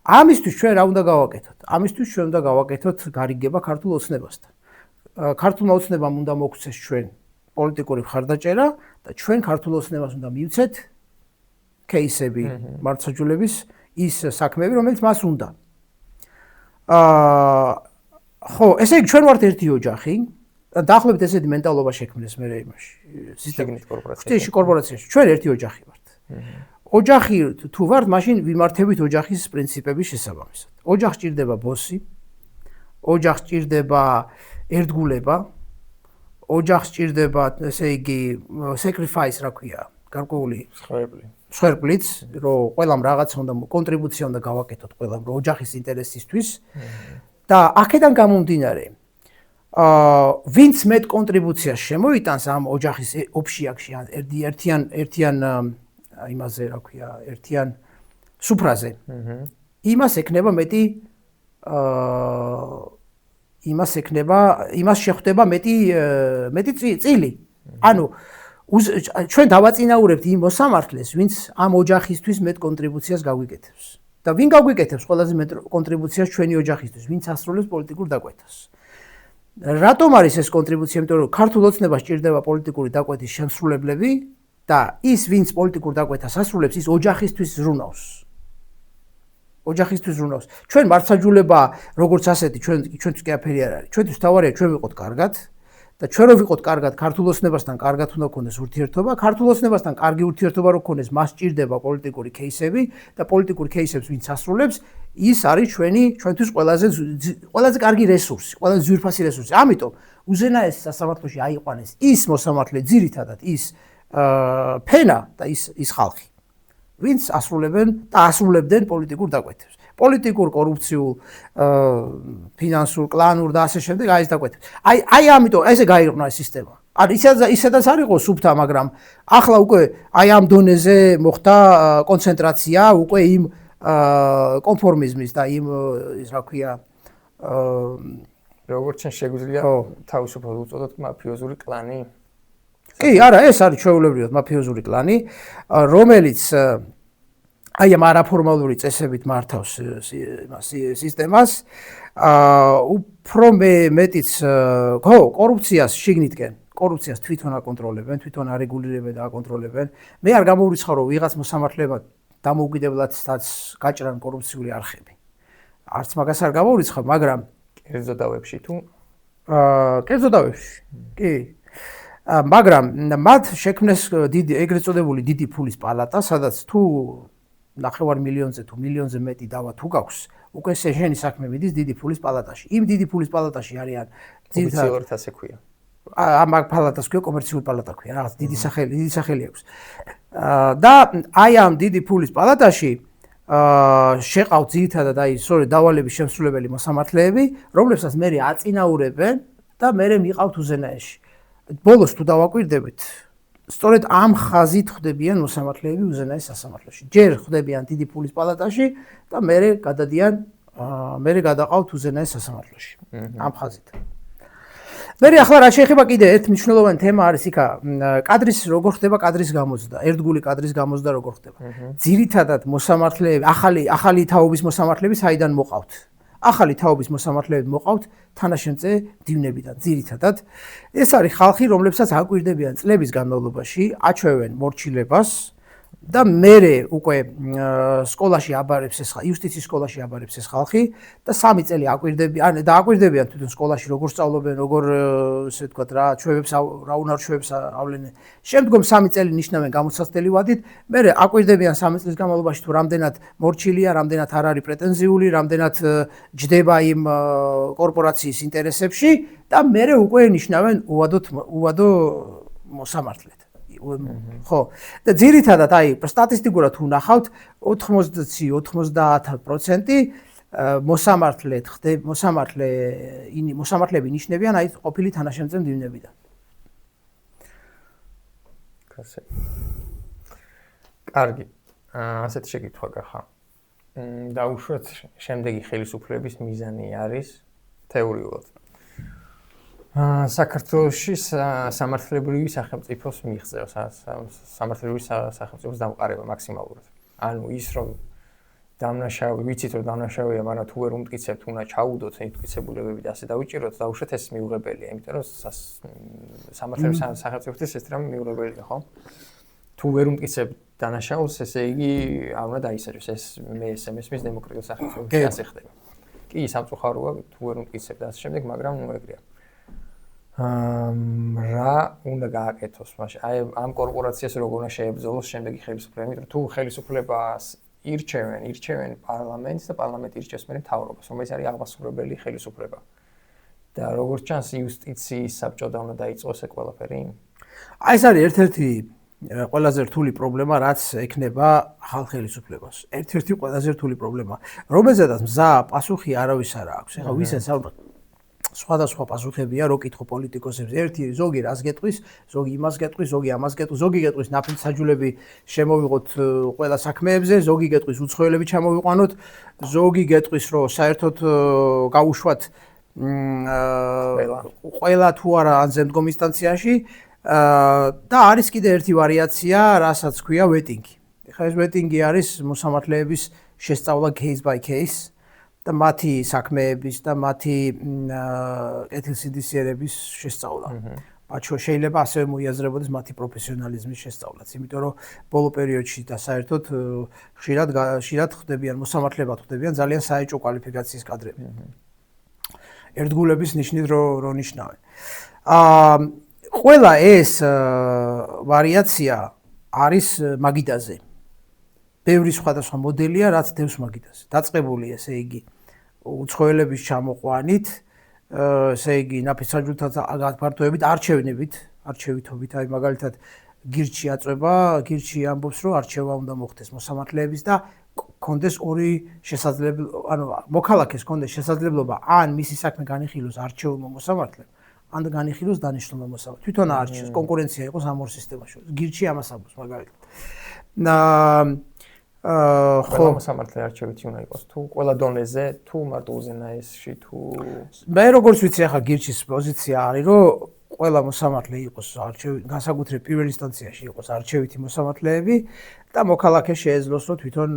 ამისთვის ჩვენ რა უნდა გავაკეთოთ? ამისთვის ჩვენ უნდა გავაკეთოთ გარიგება ქართულ ოცნებასთან. ქართულმა ოცნებამ უნდა მოგვცეს ჩვენ პოლიტიკური მხარდაჭერა და ჩვენ ქართულ ოცნებას უნდა მივცეთ кейსები მართლმსაჯულების ის საქმეები, რომელიც მას უნდა. ხო, ესე იგი ჩვენ ვართ ერთი ოჯახი. დაახლოებით ესეთი მენტალობა შექმნეს მე იმაში სისტემით კორპორაციაში. ჩვენ ერთი ოჯახი ვართ. ოჯახი თუ ვართ, მაშინ ვიმართებით ოჯახის პრინციპების შესაბამისად. ოჯახს ჭირდება ბოსი, ოჯახს ჭირდება ერთგულება, ოჯახს ჭირდება, ესე იგი, sacrifice რა ქვია, გარკვეული მსხვერპლიც, რომ ყველამ რაღაცა უნდა კონტრიბუცია უნდა გავაკეთოთ ყველამ, რომ ოჯახის ინტერესისთვის და აქედან გამომდინარე ვინც მეტ კონტრიბუციას შემოიტანს ამ ოჯახის ოფშიაქში ან ერთიან იმაზე რა ქვია, ერთიან სუფრაზე. იმას ექნება მეტი იმას შეხვდება მეტი წილი. ანუ ჩვენ დავაწინაურებთ იმ მოსამართლეს, ვინც ამ ოჯახისთვის მეტ კონტრიბუციას გაგვიკეთებს. და ვინ გაგვიკეთებს ყველაზე მეტ კონტრიბუციას ჩვენი ოჯახისთვის, ვინც ასრულებს პოლიტიკურ დაკვეთას. რატომ არის ეს კონტრიბუცია? იმიტომ რომ ქართულ ოცნებას ჭირდება პოლიტიკური დაკვეთის შემსრულებლები და ის ვინც პოლიტიკურ დაკვეთას ასრულებს, ის ოჯახისთვის ზრუნავს. ოჯახისთვის ზრუნავს. ჩვენ მართლმსაჯულება როგორც ასეთი ჩვენთვის კი აფერი არ არის. ჩვენთვის თავარია ჩვენ ვიყოთ კარგად და ჩვენ რო ვიყოთ კარგად ქართულ ოცნებასთან კარგად უნდა გქონდეს ურთიერთობა. ქართულ ოცნებასთან კარგი ურთიერთობა რო გქონდეს, მას ჭირდება პოლიტიკური кейსები და პოლიტიკური кейსებს ვინც ასრულებს, ის არის ჩვენთვის ყველაზე კარგი რესურსი, ყველაზე ძვირფასი რესურსი. ამიტომ უზენაეს სასამართლოში აიყვანეს ის მოსამართლე ძირითადად ის ფენა და ის ხალხი, ვინც ასრულებდნენ პოლიტიკურ დაკვეთებს. პოლიტიკურ, კორუფციულ, ფინანსურ, კლანურ და ასე შემდეგ აი ეს დაკვეთებს. აი ამიტომ ესე გაიყვნა ეს სისტემა. არ ისედაც არ იყო სუფთა, მაგრამ ახლა უკვე აი ამ დონეზე მოხდა კონცენტრაცია უკვე იმ კონფორმიზმის და იმ ის რა ქვია როგორც შეგვიძლია თავისუფლად უწოდოთ მაფიოზური კლანი. კი, არა, ეს არის ჩვეულებრივად მაფიოზური კლანი, რომელიც აი ამ არაფორმალური წესებით მართავს სისტემას. უფრო მეტიც კორუფციას შიგნითკენ, კორუფციას თვითონ აკონტროლებენ, თვითონ არეგულირებენ და აკონტროლებენ. მე არ გამოვრიცხავ, რომ ვიღაც მოსამართლებად დამოუკიდებლადაც გაჭრან კორუფციული არხები. არც მაგას არ გამოვრიცხავ, მაგრამ კერძო დავებში თუ კერძო დავებში. კი. მაგრამ მათ შექმნეს ეგრეთ წოდებული დიდი ფულის პალატა, სადაც თუ 9 მილიონზე თუ მილიონზე მეტი დავა თუ გაქვს, უკვე შეშენი საქმე მიდის დიდი ფულის პალატაში. იმ დიდი ფულის პალატაში არიან ძირითადად ასე ქვია. ამ პალატას ქვია კომერციული პალატა ქვია, რაღაც დიდი სახელი აქვს. და აი ამ დიდი ფულის პალატაში შეყავთ ძირითადად აი სწორედ დავალების შემსრულებელი მოსამართლეები, რომლებსაც მე აწინაურებენ და მე მიყავთ უზენაეში. ბოლოს თუ დავაკვირდებით, სწორედ ამ ხაზით ხდებიან მოსამართლეები უზენაეს სასამართლოში. ჯერ ხდებიან დიდი ფულის პალატაში და მე გადაყავთ უზენაეს სასამართლოში. ამ ხაზით. მე ახლა რა შეეხება კიდე ერთ მნიშვნელოვანი თემა არის იქა კადრის როგორ ხდება კადრის გამოცდა, ერთგული კადრის გამოცდა როგორ ხდება. ძირითადად მოსამართლეები, ახალი თაობის მოსამართლეები საიდან მოყავთ? ახალი თაობის მოსამართლეები მოყავთ თანაშემწე დივნებიდან ძირითადად. ეს არის ხალხი, რომლებსაც აკვირდებიან წლების განმავლობაში, აჩვევენ მორჩილებას და მერე უკვე სკოლაში აბარებს ეს იუსტიციის სკოლაში აბარებს ეს ხალხი და 3 წელი აკვირდებიან და აკვირდებიან თვითონ სკოლაში როგორ სწავლობენ, როგორ ესე ვთქვათ რა ჩვევებს რა უნარ-ჩვევებს ავლენენ. შემდგომ 3 წელი ნიშნავენ გამოცდილი ვადით, მერე აკვირდებიან 3 წლის განმავლობაში თუ რამდენად მორჩილია, რამდენად არ არის პრეტენზიული, რამდენად ჯდება იმ კორპორაციის ინტერესებში და მერე უკვე ნიშნავენ უვადო მოსამართლედ. ხო და ძირითადად აი სტატისტიკურად ვნახავთ 80-90% მოსამართლეები ნიშნებიან აი ყოფილი თანაშემწე მდივნებიდან. კაცი. კარგი. ასეთი შეკითხვა გახა. დაუშვათ შემდეგი ხელისუფლების მიზანი არის თეორიულად. საქართველოში სამართლებრივი სახელმწიფოს მიღწევს, სამართლებრივი სახელმწიფოს დამყარება მაქსიმალურად. ანუ ის რომ დამნაშავე, ვიცით რომ დამნაშავეა, მაგრამ თუ ვერ უმტკიცებთ, უნდა ჩაუდოთ მტკიცებულებები და ასე დავიჭიროთ, დაუშვათ ეს მიუღებელია, იმიტომ რომ სამართლებრივი სახელმწიფოს ეს რამე მიუღებელია, ხო? თუ ვერ უმტკიცებთ დანაშაულს, ესე იგი არ უნდა დაისაჯოს, ეს მე ესე მესმის დემოკრატიულ სახელმწიფოში ასე ხდება. კი, სამწუხაროა, თუ ვერ უმტკიცებთ და ასე შემდეგ, მაგრამ ნუ ეგრეა. რა უნდა გააკეთოს მაშინ? აი ამ კორპორაციას როგორ უნდა შეებრძოლოს შემდეგი ხელისუფლება, იმიტომ რომ თუ ხელისუფლებას ირჩევენ პარლამენტს და პარლამენტი ირჩევს მერე მთავრობას, რომელიც არის აღმასრულებელი ხელისუფლება. და როგორც ჩანს, იუსტიციის საბჭოდან უნდა დაიწყოს ეს ყველაფერი. აი ეს არის ერთ-ერთი ყველაზე რთული პრობლემა, რაც ექნება ახალ ხელისუფლებას. ერთ-ერთი ყველაზე რთული პრობლემა, რომელზედაც მზა პასუხი არავის არ აქვს. ეხლა ვისაც სხვადასხვა პასუხებია, რო კითხო პოლიტიკოსებს. ერთი ზოგი რას გეტყვის, ზოგი იმას გეტყვის, ზოგი ამას გეტყვის, ზოგი გეტყვის ნაფთსაჯულები შემოვიღოთ ყველა საქმეებზე, ზოგი გეტყვის უცხოელები ჩამოვიყვანოთ, ზოგი გეტყვის რომ საერთოდ გაუშვათ ყველა თუ არა ან ზემდგომ ინსტანციაში და არის კიდე ერთი ვარიაცია, რასაც ქვია ვეტინგი. ეხლა ეს ვეტინგი არის მოსამართლეების შესწავლა case by case და მათი საქმეების და მათი კეთილსინდისიერების შესწავლა. შეიძლება ასევე მოიაზრებოდეს მათი პროფესიონალიზმის შესწავლაც, იმიტომ რომ ბოლო პერიოდში და საერთოდ ხშირად ხდებიან მოსამართლებად ხდებიან ძალიან საეჭვო კვალიფიკაციის კადრები. ერთგულების ნიშნით რო ნიშნავენ. ყველა ეს ვარიაცია არის მაგიდაზე. ბევრი სხვადასხვა მოდელია, რაც დევს მაგიდაზე. დაწყებული ესე იგი უცხოელების ჩამოყვანით, ესე იგი ნაფთსაჯულთა გაფართოებით, არჩევითობით, აი მაგალითად გირჩი აწვება, გირჩი ამბობს, რომ არჩევა უნდა მოხდეს მოსამართლეების და კონდეს ორი შესაძლებლობა, ანუ მოქალაქეს კონდეს შესაძლებლობა ან მისი საქმე განიხილოს არჩეულმა მოსამართლემ, ან განიხილოს დანიშნულმა მოსამართლემ. თვითონ არჩევს, კონკურენცია იყოს ამ ორ სისტემაში. გირჩი ამას ამბობს მაგალითად. ხო, მოსამართლე არჩევითი უნდა იყოს თუ ყველა დონეზე, თუ მარტო უზენაესში, თუ მე როგორც ვიცი, ახლა გირჩის პოზიცია არის, რომ ყველა მოსამართლე იყოს განსაკუთრებით პირველ ინსტანციაში იყოს არჩევითი მოსამართლეები და მოქალაქე შეეძლოს, რომ თვითონ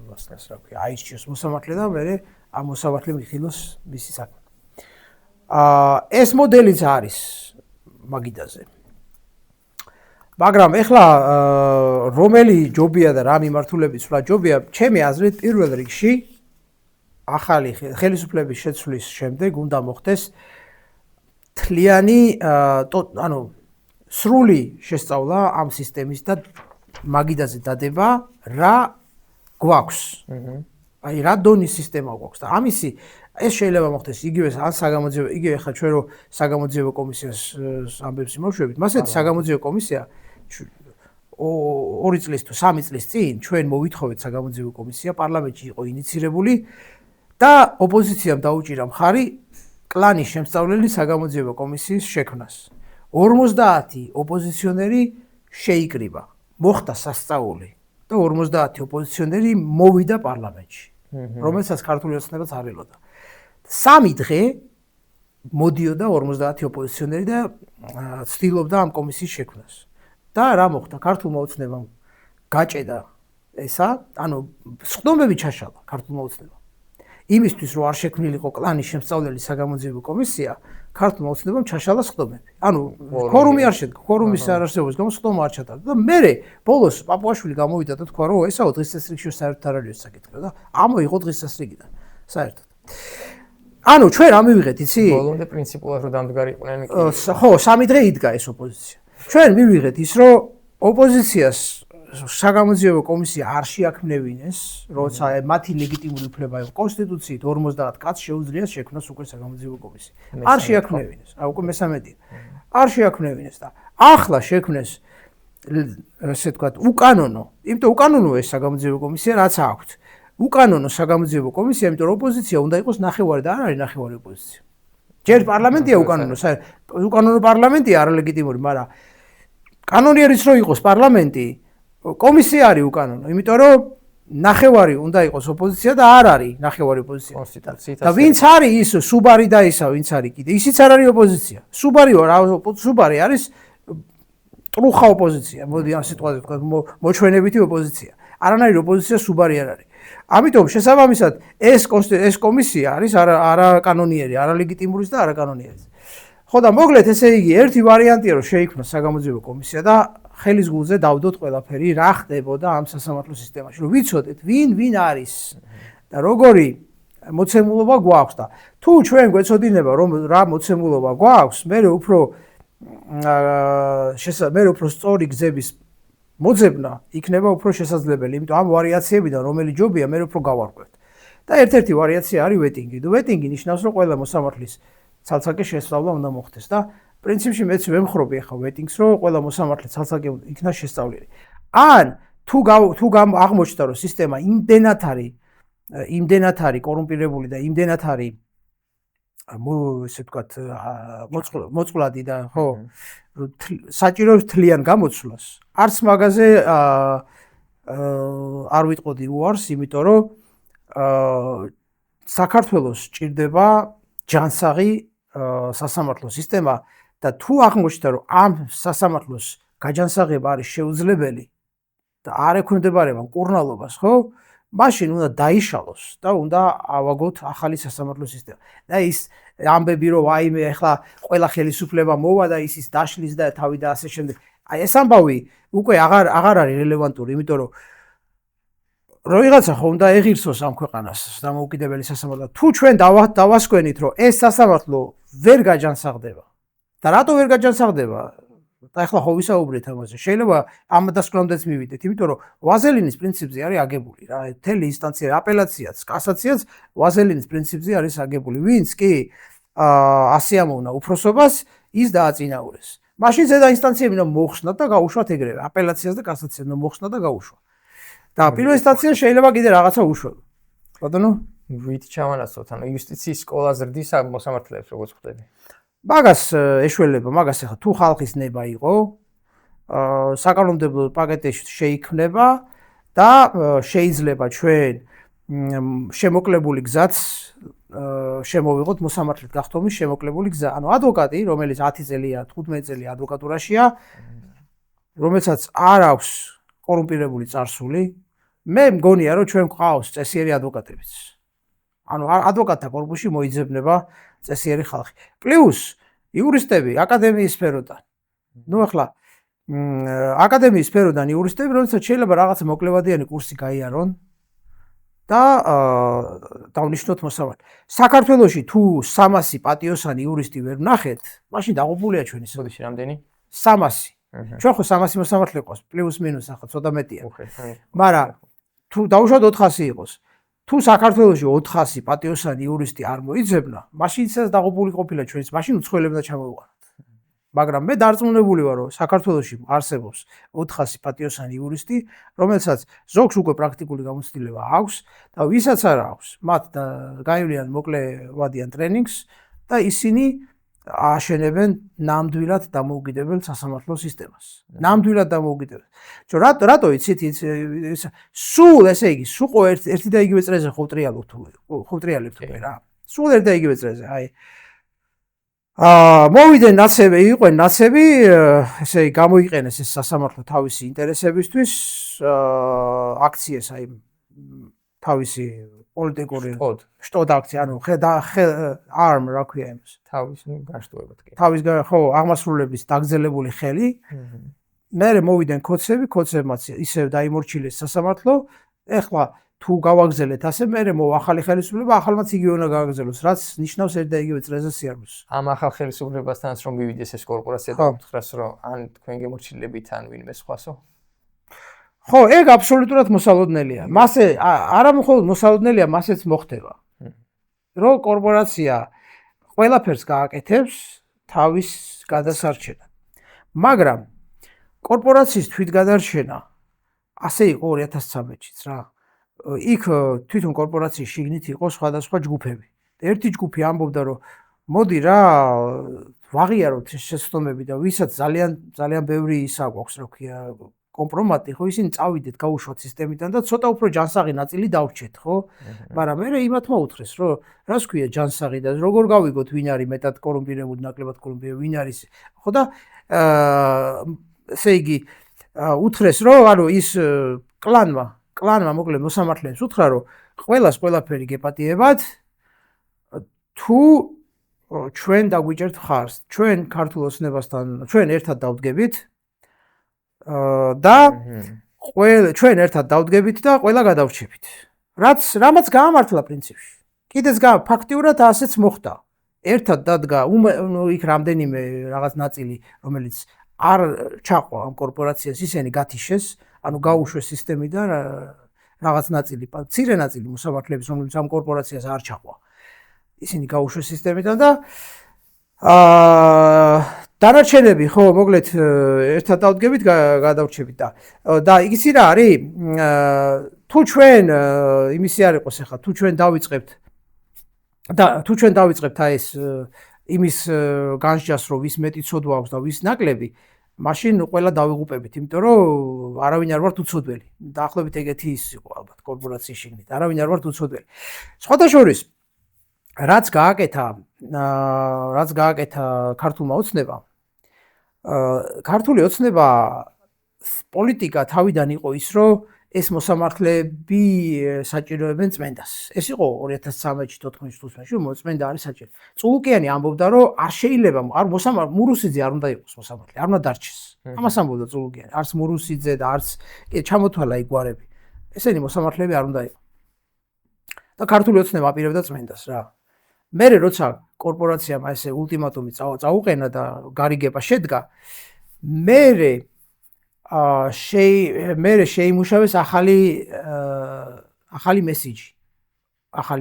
რა ქვია, აირჩიოს მოსამართლე და მერე ამ მოსამართლემ იხილოს მისი საქმე. ეს მოდელიც არის მაგიდაზე. მაგრამ ეხლა რომელი ჯობია და რა მიმართულებით სვლა ჯობია, ჩემი აზრით პირველ რიგში ახალი ხელისუფლების შეცვლის შემდეგ უნდა მოხდეს თლიანი ანუ სრული შესწავლა ამ სისტემის და მაგიდაზე დადება რა გვაქვს. აი რა დონის სისტემა გვაქვს და ამისი ეს შეიძლება მოხდეს იგივე ან საგამოძიებო, იგივე ხა ჩვენ რო საგამოძიებო კომისიას ამბებს იმოშვებით, მასეთი საგამოძიებო კომისია 2 წლის თუ 3 წლის წინ ჩვენ მოვითხოვეთ საგამოძიებო კომისია, პარლამენტში იყო ინიცირებული და ოპოზიციამ დაუჭირა მხარი კლანის შემსწავლელი საგამოძიებო კომისიის შექმნას. 50 ოპოზიციონერი შეიკრიბა, მოხდა სასწაული და 50 ოპოზიციონერი მოვიდა პარლამენტში, რომელსაც ქართული ოცნებაც არ ელოდა. 3 დღე მოდიოდა 50 ოპოზიციონერი და ცდილობდა ამ კომისიის შექმნას. და რა მოხდა? ქართულმა ოცნებამ გაჭედა ესა, ანუ სხდომები ჩაშალა ქართულმა ოცნებამ. იმისთვის რომ არ შექმნილიყო კლანის შემსწავლელი საგამოძიებო კომისია, ქართულმა ოცნებამ ჩაშალა სხდომები. ანუ ქორუმი არ შედგა, ქორუმის არარსებობის გამო სხდომა არ ჩატარდა და მერე ბოლოს პაპუაშვილი გამოვიდა და თქვა რომ ესაო დღის წესრიგში საერთოდ არ არის საკითხი და ამოიღო დღის წესრიგიდან საერთოდ. ანუ ჩვენ რა მივიღეთ, იცი? ბოლომდე პრინციპულად რომ დამდგარიყვნენ. ხო, 3 დღე იდგა ეს ოპოზიცია. ჩვენ მივიღეთ ის, რომ ოპოზიციას საგამოძიებო კომისია არ შეაქმნევინეს, როცა მათი ლეგიტიმური უფლება იყო კონსტიტუციით 50 კაცს შეუძლია შექმნას უკვე საგამოძიებო კომისია. არ შეაქმნევინეს, აი უკვე მესამედია. არ შეაქმნევინეს და ახლა შექმნეს ესე ვთქვათ, უკანონო, იმიტომ უკანონო ეს საგამოძიებო კომისია რაც აქვს. უკანონო საგამოძიებო კომისია, იმიტომ რომ ოპოზიცია უნდა იყოს ნახევარი და არ არის ნახევარი ოპოზიცია. ჯერ პარლამენტია უკანონო, უკანონო პარლამენტია არალეგიტიმური, მაგრამ კანონიერიც რო იყოს პარლამენტი, კომისია არის უკანონო, იმიტომ რომ ნახევარი უნდა იყოს ოპოზიცია და არ არის ნახევარი ოპოზიცია. კონსტიტუციით და ვინც არის ის სუბარი და ისა ვინც არის კიდე ისიც არ არის ოპოზიცია. სუბარი არის ტრუხა ოპოზიცია. მოდი ამ სიტყვაზე ვთქვა მოჩვენებითი ოპოზიცია. არანაირი ოპოზიცია სუბარი არ არის. ამიტომ შესაბამისად ეს კომისია არის არაკანონიერი, არალეგიტიმური და არაკანონიერი. ხო და მოკლედ ესე იგი ერთი ვარიანტია რომ შეიქმნას საგამოძიებო კომისია და ხელის გულზე დავდოთ ყველაფერი რა ხდებოდა ამ სასამართლო სისტემაში რომ ვიცოდეთ ვინ არის და როგორი მოცემულობა გვაქვს და თუ ჩვენ გვეცოდინება რომ რა მოცემულობა გვაქვს მე უფრო სწორი გზების მოძებნა იქნება უფრო შესაძლებელი იმიტომ ამ ვარიაციებიდან რომელი ჯობია მე უფრო გავარკვევთ და ერთ-ერთი ვარიაცია არის ვეტინგი და ვეტინგი ნიშნავს რომ ყველა მოსამართლის ცალსაკე შესწავლა უნდა მოხდეს და პრინციპში მეც ვემხრობი ახლა ვეტინგს რომ ყველა მოსამართლე ცალსაკე იქნა შესწავლილი. ან თუ აღმოჩნდა რომ სისტემა იმდენად არის კორუმპირებული და იმდენად არის ესე ვთქვათ მოწყვლადი და ხო საჭიროებს თლიან გამოცვლას. არც მაგაზე არ ვიტყოდი უარს, იმიტომ რომ საქართველოს ჭირდება ჯანსაღი სასამართლო სისტემა და თუ აღმოჩნდა რომ ამ სასამართლოს გაჯანსაღება არის შეუძლებელი და არ ექვემდებარება მკურნალობას, ხო? მაშინ უნდა დაიშალოს და უნდა ავაგოთ ახალი სასამართლო სისტემა. და ის ამბები რომ აიმე ახლა ყველა ხელისუფლება მოვა და ის დაშლის და თავი და ასე შემდეგ. აი ეს ამბავი უკვე აღარ არის რელევანტური, იმიტომ რომ როიღაცა ხო უნდა ეღირსოს ამ ქვეყანას დამოუკიდებელი სასამართლო. თუ ჩვენ დავასკვენით რომ ეს სასამართლო ვერ გაჯანსაღდება და რატო ვერ გაჯანსაღდება? და ახლა ხო ვისაუბრეთ ამაზე. შეიძლება ამ დასკვნამდეც მივიდეთ, იმიტომ რომ ვაზელინის პრინციპზე არის აგებული რა. მთელი ინსტანცია, აპელაციაც, კასაციაც ვაზელინის პრინციპზე არის აგებული. ვინც კი ასიამოვნა უფროსობას, ის დააწინაურეს. მაშინ ზედა ინსტანციები უნდა მოხსნათ და გაუშვათ ეგრევე. აპელაციას და კასაციას უნდა მოხსნათ და გაუშვათ. და პირველ ინსტანციაში შეიძლება კიდე რაღაცა უშვებო. ბატონო, ვით ჩავანაცვლოთ, ანუ იუსტიციის სკოლა ზრდის მოსამართლეებს როგორც ხვდები. მაგას ეშველება, მაგას ახლა თუ ხალხის ნება იყო, საკანონმდებლო პაკეტი შეიქმნება და შეიძლება ჩვენ შემოკლებული გზაც შემოვიღოთ მოსამართლედ გახდომის შემოკლებული გზა. ანუ ადვოკატი, რომელიც 10 წელია, 15 წელია ადვოკატურაშია, რომელსაც არ აქვს კორუმპირებული წარსული, მე მგონია რომ ჩვენ გვყავს წესიერი ადვოკატებიც. ანუ ადვოკატთა კორპუსში მოიძებნება წესიერი ხალხი. პლუს იურისტები აკადემიის სფეროდან. ნუ ახლა აკადემიის სფეროდან იურისტები, რომელსაც შეიძლება რაღაც მოკლევადიანი კურსი გაიარონ და დავნიშნოთ მოსამართლე. საქართველოში თუ 300 პატიოსანი იურისტი ვერ ვნახეთ, მაშინ დაღუპულია ჩვენი სოდიში რამდენი? 300. ჩვენ ხო 300 მოსამართლე ყავს, პლუს მინუს ახლა ცოტა მეტია. მაგრამ თუ დაუშვათ 400 იყოს. თუ საქართველოში 400 პატიოსანი იურისტი არ მოიძებნა, მაშინ ისაც დაღუპული ყოფილა ჩვენს, მაშინ უცხოელებმა ჩამოვიყვანოთ. მაგრამ მე დარწმუნებული ვარ, რომ საქართველოში არსებობს 400 პატიოსანი იურისტი, რომელსაც ზოგს უკვე პრაქტიკული გამოცდილება აქვს და ვისაც არ აქვს, მათ გაივლიან მოკლევადიან ტრენინგს და ისინი აშენებენ ნამდვილად დამოუკიდებელ სასამართლო სისტემას. ნამდვილად დამოუკიდებელ. რატო იცით სულ ესე იგი, სულ ერთი და იგივე წრეზე ხოვტრიალებთ უკვე რა. სულ ერთი და იგივე წრეზე, აი. მოვიდნენ ნაცები, იყვნენ ნაცები, ესე იგი გამოიყენეს ეს სასამართლო თავისი ინტერესებისთვის, აქციეს აი თავისი პოლიტიკური შტოდ აქცია, ანუ arm რა ქვია იმას. თავის გაშტოებად კი. თავის ხო, აღმასრულების დაგზელებული ხელი. მერე მოვიდნენ კოცებმაც ისევ დაიმორჩილეს სასამართლო. ეხლა თუ გავაგზელეთ ასე, მერე მოვა ახალი ხელისუფლება, ახალმაც იგივე უნდა გააგზელოს, რაც ნიშნავს ერთ და იგივე წრეზე სიარბოს. ამ ახალ ხელისუფლებასთანაც რომ მივიდეს ეს კორპორაცია და უთხრას რომ ან თქვენ გემორჩილებით ან ვინმე სხვასო? ხო, ეგ აბსოლუტურად მოსალოდნელია. მასე არა მხოლოდ მოსალოდნელია, მასეც მოხდება. რომ კორპორაცია ყველაფერს გააკეთებს თავის გადასარჩენად. მაგრამ კორპორაციის თვითგადარჩენა ასე იყო 2013-იც რა. იქ თვითონ კორპორაციის შიგნით იყო სხვადასხვა ჯგუფები. ერთი ჯგუფი ამბობდა რომ მოდი რა ვაღიაროთ შეცდომები და ვისაც ძალიან ბევრი ისა გვაქვს რა ქვია კომპრომატი, ხო, ისინი წავიდეთ გაუშვათ სისტემიდან და ცოტა უფრო ჯანსაღი ნაწილი დავრჩეთ, ხო? მაგრამ მე იმათ მოუთხრეს, რომ რას ქვია ჯანსაღი და როგორ გავიგოთ ვინ არის მეტად კორუმპირებული, ნაკლებად კორუმპირებული, ვინ არის, ხო და ესე იგი უთხრეს, რომ ანუ ის კლანმა მოკლედ მოსამართლეებს უთხრა, რომ ყველას ყველაფერი გეპატიებათ თუ ჩვენ დაგვიჭერთ ხარს, ჩვენ ქართულ ოცნებასთან, ჩვენ ერთად დავდგებით და ჩვენ ერთად დავდგებით და ყველა გადავრჩებით. რამაც გაამართლა პრინციპში. კიდეც ფაქტიურად ასეც მოხდა. ერთად დადგა იქ რამდენიმე რაღაც ნაწილი, რომელიც არ ჩაყვა ამ კორპორაციას, ისინი გათიშეს, ანუ გაუშვეს სისტემიდან რაღაც ნაწილი, მცირე ნაწილი მოსამართლეების, რომელიც ამ კორპორაციას არ ჩაყვა. ისინი გაუშვეს სისტემიდან და დანარჩენები ხო მოკლედ ერთად დავდგებით გადავრჩებით და იცი რა არის თუ ჩვენ იმისი არ იყოს ახლა თუ ჩვენ დავიწყებთ აი ეს იმის განსჯას რომ ვის მეტი ცოდვა აქვს და ვის ნაკლები მაშინ ყველა დავიღუპებით იმიტომ რომ არავინ არ ვართ უცოდველი დაახლოებით ეგეთი ის იყო ალბათ კორპორაციის შიგნით არავინ არ ვართ უცოდველი სხვადასხვა რაც გააკეთა ქართულმა ოცნებამ ქართული ოცნება პოლიტიკა თავიდან იყო ის რომ ეს მოსამართლეები საჭიროებენ წმენდას ეს იყო 2013-14 წელს მოწმენდა არის საჭირო წულუკიანი ამბობდა რომ არ შეიძლება არ მურუსიძე არ უნდა იყოს მოსამართლე არ უნდა დარჩეს ამას ამბობდა წულუკიანი არც მურუსიძე და არც ჩამოთვალა იგوارები ესენი მოსამართლეები არ უნდა იყოს და ქართული ოცნება აპირებდა წმენდას რა მე როცა კორპორაციამ ესე ულტიმატუმი წაუყენა და გარიგება შედგა მე შეიმუშავეს ახალი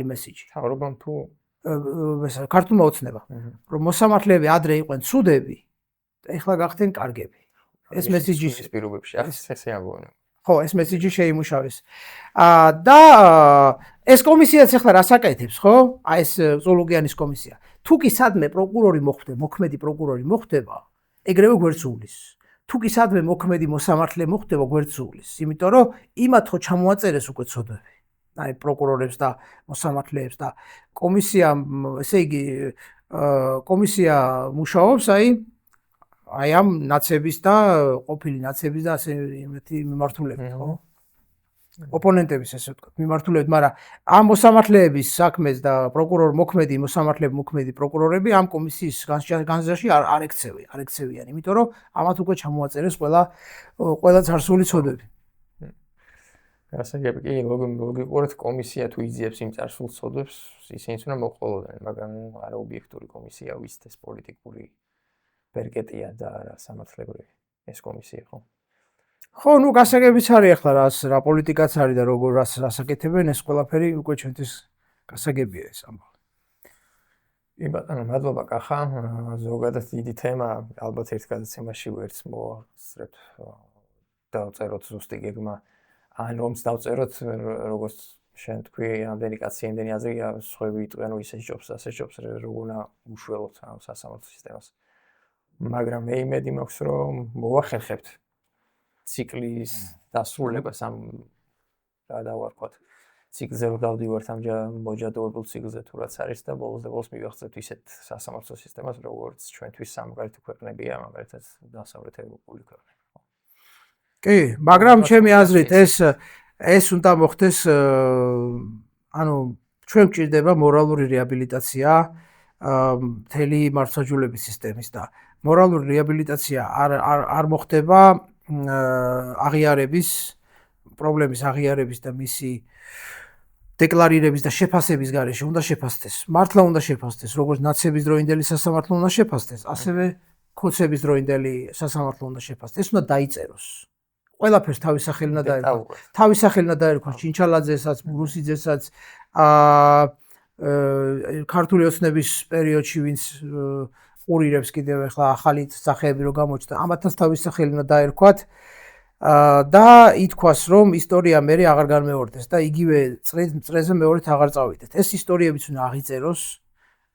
მესიჯი თავრობამ თუ ქართულმა ოცნება რომ მოსამართლეები ადრე იყვნენ ცუდები და ეხლა გახდნენ კარგები ეს მესიჯი ის პირობებში ესე ამბობენ ხო ეს მესიჯი შეიმუშავეს და ეს კომისიაც ახლა რას აკეთებს ხო აი ეს წულუკიანის კომისია თუ კი სადმე პროკურორი მოქმედი პროკურორი მოხდება ეგრევე გვერდსულის თუ კი სადმე მოქმედი მოსამართლე მოხდება გვერდსულის იმიტომ რომ იმათ ხო ჩამოაწერეს უკვე ცოდვები აი პროკურორებს და მოსამართლეებს და კომისია ესე იგი კომისია მუშაობს აი ამ ნაცების და ყოფილი ნაცების და ასე იმეთი მიმართულებით ხო ოპონენტების ესე ვთქვათ მიმართულებით მაგრამ ამ მოსამართლეების საქმეს და მოქმედი პროკურორები ამ კომისიის განზრაში არ ექცევიან იმიტომ რომ ამათ უკვე ჩამოაწერეს ყველა წარსული ცოდვები გასაგები კი ლოგიკურად კომისია თუ იძიებს იმ წარსულ ცოდვებს ისინიც უნდა მოყოლოდნენ მაგრამ არა ობიექტური კომისია ვის პოლიტიკური პერკეტია და რა სამართლებრივი ეს კომისია ხო ხო, ნუ გასაგებიც არის ახლა რა პოლიტიკაც არის და როგორ რას აკეთებენ ეს ყველაფერი უკვე ჩვენთვის გასაგებია ეს ამბავი. კი ბატონო, მადლობა კახა. ზოგადად დიდი თემა, ალბათ ერთ გადაცემაში ვერც მოვასწრებთ დავწეროთ ზუსტი გეგმა. ან რომც დავწეროთ როგორც შენ თქვი, ამდენი კაცი, ამდენი აზრია, სხვები იტყვიან, რომ ისე ჯობს, ასე ჯობს, როგორ უნდა უშველოთ ამ სასამართლო სისტემას. მაგრამ მე იმედი მაქვს, რომ მოვახერხებთ ციკლის დასრულებას ამ რა დავარქვათ ციკლზე რომ დავდივართ ამ მოჯადოებულ ციკლზე თუ რაც არის და ბოლოს მივახცევთ ისეთ სასამართლო სისტემას როგორც ჩვენთვის სამგარეთი ქვეყნებია მაგალითად დასავლეთ ევროპული ქვეყნები კი მაგრამ ჩემი აზრით ეს უნდა მოხდეს ანუ ჩვენ გვჭირდება მორალური რეაბილიტაცია მთელი მართლმსაჯულების სისტემის და მორალური რეაბილიტაცია არ მოხდება აღიარების პრობლემის აღიარების და მისი დეკლარირების და შეფასების გარეშე უნდა შეფასდეს. მართლა უნდა შეფასდეს, როგორც ნაცების დროინდელი სასამართლო უნდა შეფასდეს, ასევე ქოცების დროინდელი სასამართლო უნდა შეფასდეს. ეს უნდა დაიწეროს. ყველაფერს თავის სახელი უნდა დაერქვა. თავის სახელი უნდა დაერქვა ჩინჩალაძესაც, მურუსიძესაც, ქართული ოცნების პერიოდში ვინც ყურირებს კიდევ ახლა ახალი სახეები რო გამოჩნდა, ამათაც თავის სახელი უნდა დაერქვათ და ითქვას, რომ ისტორია მერე აღარ განმეორდეს და იგივე წრეზე მეორედ აღარ წავიდეთ. ეს ისტორიებიც უნდა აღიწეროს,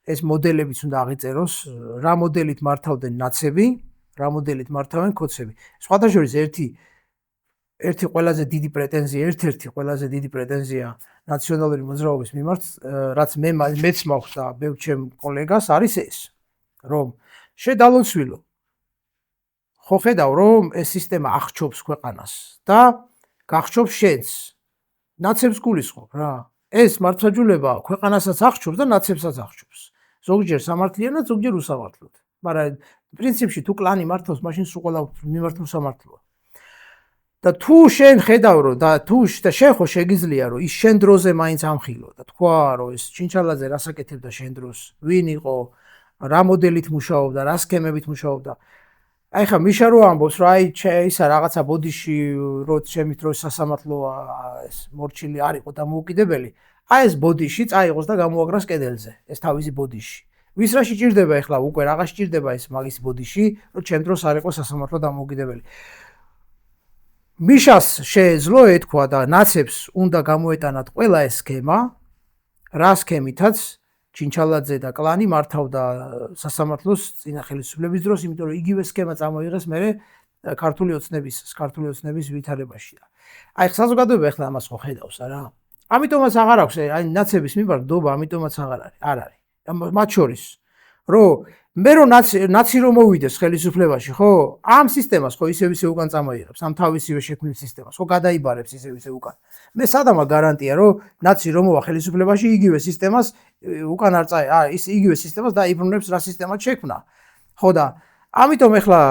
ეს მოდელებიც უნდა აღიწეროს, რა მოდელით მართავდნენ ნაცები, რა მოდელით მართავენ ქოცები. სხვადასხვა ერთი ერთ-ერთი ყველაზე დიდი პრეტენზია ნაციონალური მოძრაობის მიმართ, რაც მეც მაქვს და ბევრ ჩემ კოლეგას არის ეს, რომ შედალოცვილო. ხო ხედავ, რომ ეს სისტემა აღჭობს ქვეყანას და გახჭობს შენს. ნაცებს გულისხმობ რა. ეს მართლმსაჯულება ქვეყანასაც აღჭობს და ნაცებსაც აღჭობს. ზოგჯერ სამართლიანად, ზოგჯერ უსამართლოდ. მაგრამ პრინციპში თუ კლანი მართავს, მაშინ სულ ყველა მიმართულ სამართლოა. და თუ შენ ხედავ რომ და თუ შენ ხო შეგიძლია რომ ის შენ დროზე მაინც ამხილო და თქვა რომ ეს ჩინჩალაძე რას აკეთებდა შენ დროს, ვინ იყო, რა მოდელით მუშაობდა, რა სქემებით მუშაობდა. აი ხა მიშა რო ამბობს რომ აი ისა რაღაცა ბოდიში რო ჩემი დროს სასამართლოა ეს მორჩილი არ იყო და მოუკიდებელი. აი ეს ბოდიში წაიღოს და გამოაგრას კედელზე, ეს თავისი ბოდიში. ვის რა შეჭirdება ეხლა უკვე რაღაც შეჭirdება ეს მაგის ბოდიში, რომ ჩემ დროს არ იყო სასამართლო დამოუკიდებელი. მიშას შეეძლო ეთქვა და ნაცებს უნდა გამოეტანათ ყველა ეს სქემა, რა სქემითაც ჩინჩალაძე და კლანი მართავდა სასამართლოს წინა ხელისუფლების დროს, იმიტომ რომ იგივე სქემა წამოიღეს მერე ქართული ოცნების ვითარებაში. აი საზოგადოება ეხლა ამას ხო ხედავს არა? ამიტომაც აღარ აქვს აი ნაცების მიმართ დობა, ამიტომაც აღარ არის. მათ შორის რომ მე რომ ნაცი რომ მოვიდეს ხელისუფლებაში, ხო? ამ სისტემას ხო ისევ უკან წამოიღებს, ამ თავისივე შექმნილ სისტემას, ხო გადაიბარებს ისევ უკან. მე სადამა გარანტია რომ ნაცი რომ მოვა ხელისუფლებაში, იგივე სისტემას უკან არ წაი, ის იგივე სისტემას დაიბრუნებს რა სისტემად შექმნა. ხო და ამიტომ ეხლა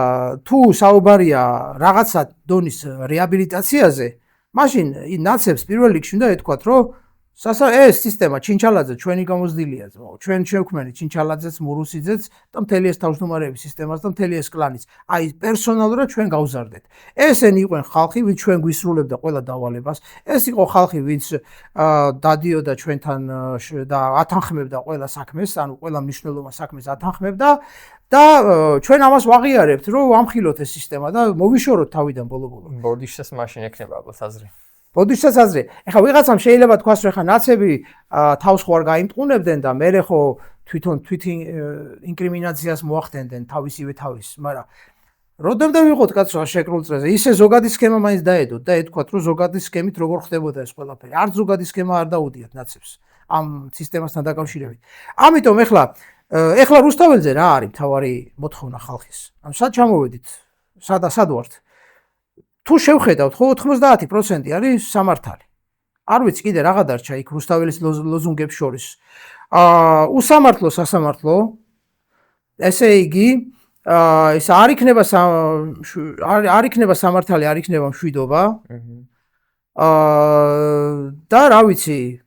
თუ საუბარია რაღაცა დონის რეაბილიტაციაზე, მაშინ ნაცებს პირველ რიგში უნდა ეთქვათ, რომ ეს სისტემა ჩინჩალაძე ჩვენი გამოცდილია ძმაო, ჩვენ შევქმნით ჩინჩალაძეც, მურუსიძეც და მთელი ეს თავმჯდომარეების სისტემას და მთელი ეს კლანიც. აი პერსონალურად ჩვენ გავზარდეთ. ესენი იყვნენ ხალხი, ვინც ჩვენ გვისრულებდა ყველა დავალებას. ეს იყო ხალხი, ვინც დადიოდა ჩვენთან და ათანხმებდა ყველა საქმეს, ანუ ყველა მნიშვნელოვან საქმეს ათანხმებდა და ჩვენ ამას ვაღიარებთ, რომ ვამხილოთ ეს სისტემა და მოვიშოროთ თავიდან ბოლო-ბოლო. ბოდიშსაც მაშინ ექნება ალბათ აზრი. ბოდიშსაც აზრი. ეხლა ვიღაცამ შეიძლება თქვას, რომ ეხლა ნაცები თავს ხო არ გაიმტყუნებდნენ და მერე ხო თვითონ ინკრიმინაციას მოახდენდნენ თავისივე თავის, მაგრამ როდემდე ვიყოთ კაცო შეკრულ წრეზე, ისე ზოგადი სქემა მაინც დაედოთ და ეთქვათ, რომ ზოგადი სქემით როგორ ხდებოდა ეს ყველაფერი. არც ზოგადი სქემა არ დაუდიათ ნაცებს ამ სისტემასთან დაკავშირებით. ამიტომ ეხლა რუსთაველზე რა არის მთავარი მოთხოვნა ხალხის? ანუ სად ჩამოვედით? სად ვართ? თუ შევხედავთ, ხო 90% არის სამართალი. არ ვიცი კიდე რაღა დარჩა იქ რუსთაველის ლოზუნგებს შორის. უსამართლო სასამართლო, ესე იგი, ეს არ იქნება სამართალი, არ იქნება მშვიდობა. და რა ვიცი,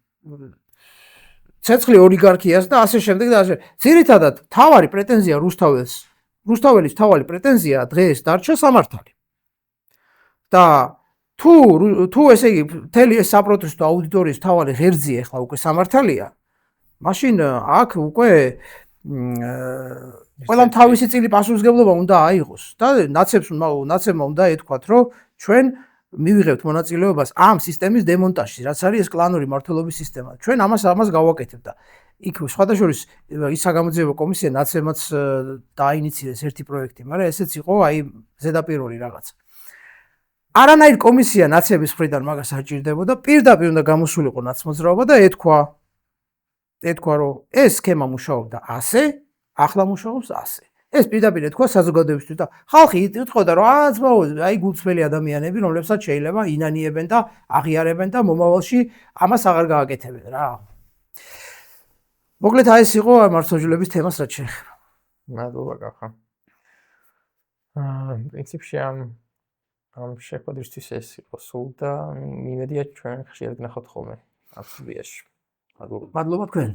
ცეცხლი ოლიგარქიას და ასე შემდეგ და ასე. ძირითადად თავარი პრეტენზია რუსთაველის თავარი პრეტენზია დღეს დარჩა სამართალი. და თუ ესე იგი მთელი ეს საპროტესტო აუდიტორიის თავარი ღერძი ახლა უკვე სამართალია, მაშინ აქ უკვე ყველამ თავისი წილი პასუხისმგებლობა უნდა აიღოს და ნაცებმა უნდა ეთქვათ, რომ ჩვენ მივიღებთ მონაწილეობას ამ სისტემის დემონტაჟში, რაც არის ეს კლანური მმართველობის სისტემა. ჩვენ ამას გავაკეთებთ და იქ სხვადასხვა ის საგამოძიებო კომისია ნაცემაც დაინიციეს ერთი პროექტი, მაგრამ ესეც იყო აი ზედაპირული რაღაც. არანაირ კომისია ნაცების მხრიდან მაგას არ ჭირდებოდა, პირდაპირ უნდა გამოსულიყო ნაცმოძრაობა და ეთქვა, რომ ეს სქემა მუშაობდა ასე, ახლა მუშაობს ასე. ეს პირდაპირ ეთქვა საზოგადოებისთვის და ხალხი იტყოდა, რომ ძმაო, აი გულწრფელი ადამიანები, რომლებსაც შეიძლება ინანიებენ და აღიარებენ და მომავალში ამას აღარ გააკეთებენ რა. მოკლედ აი ეს იყო მართლმსაჯულების თემას რაც შეეხება. მადლობა კახა. პრინციპში ამ შეხვედრისთვის ეს იყო სულ და მიმედია ჩვენ ხშირად ნახავთ ხოლმე ამ სტუდიაში. მადლობა თქვენ.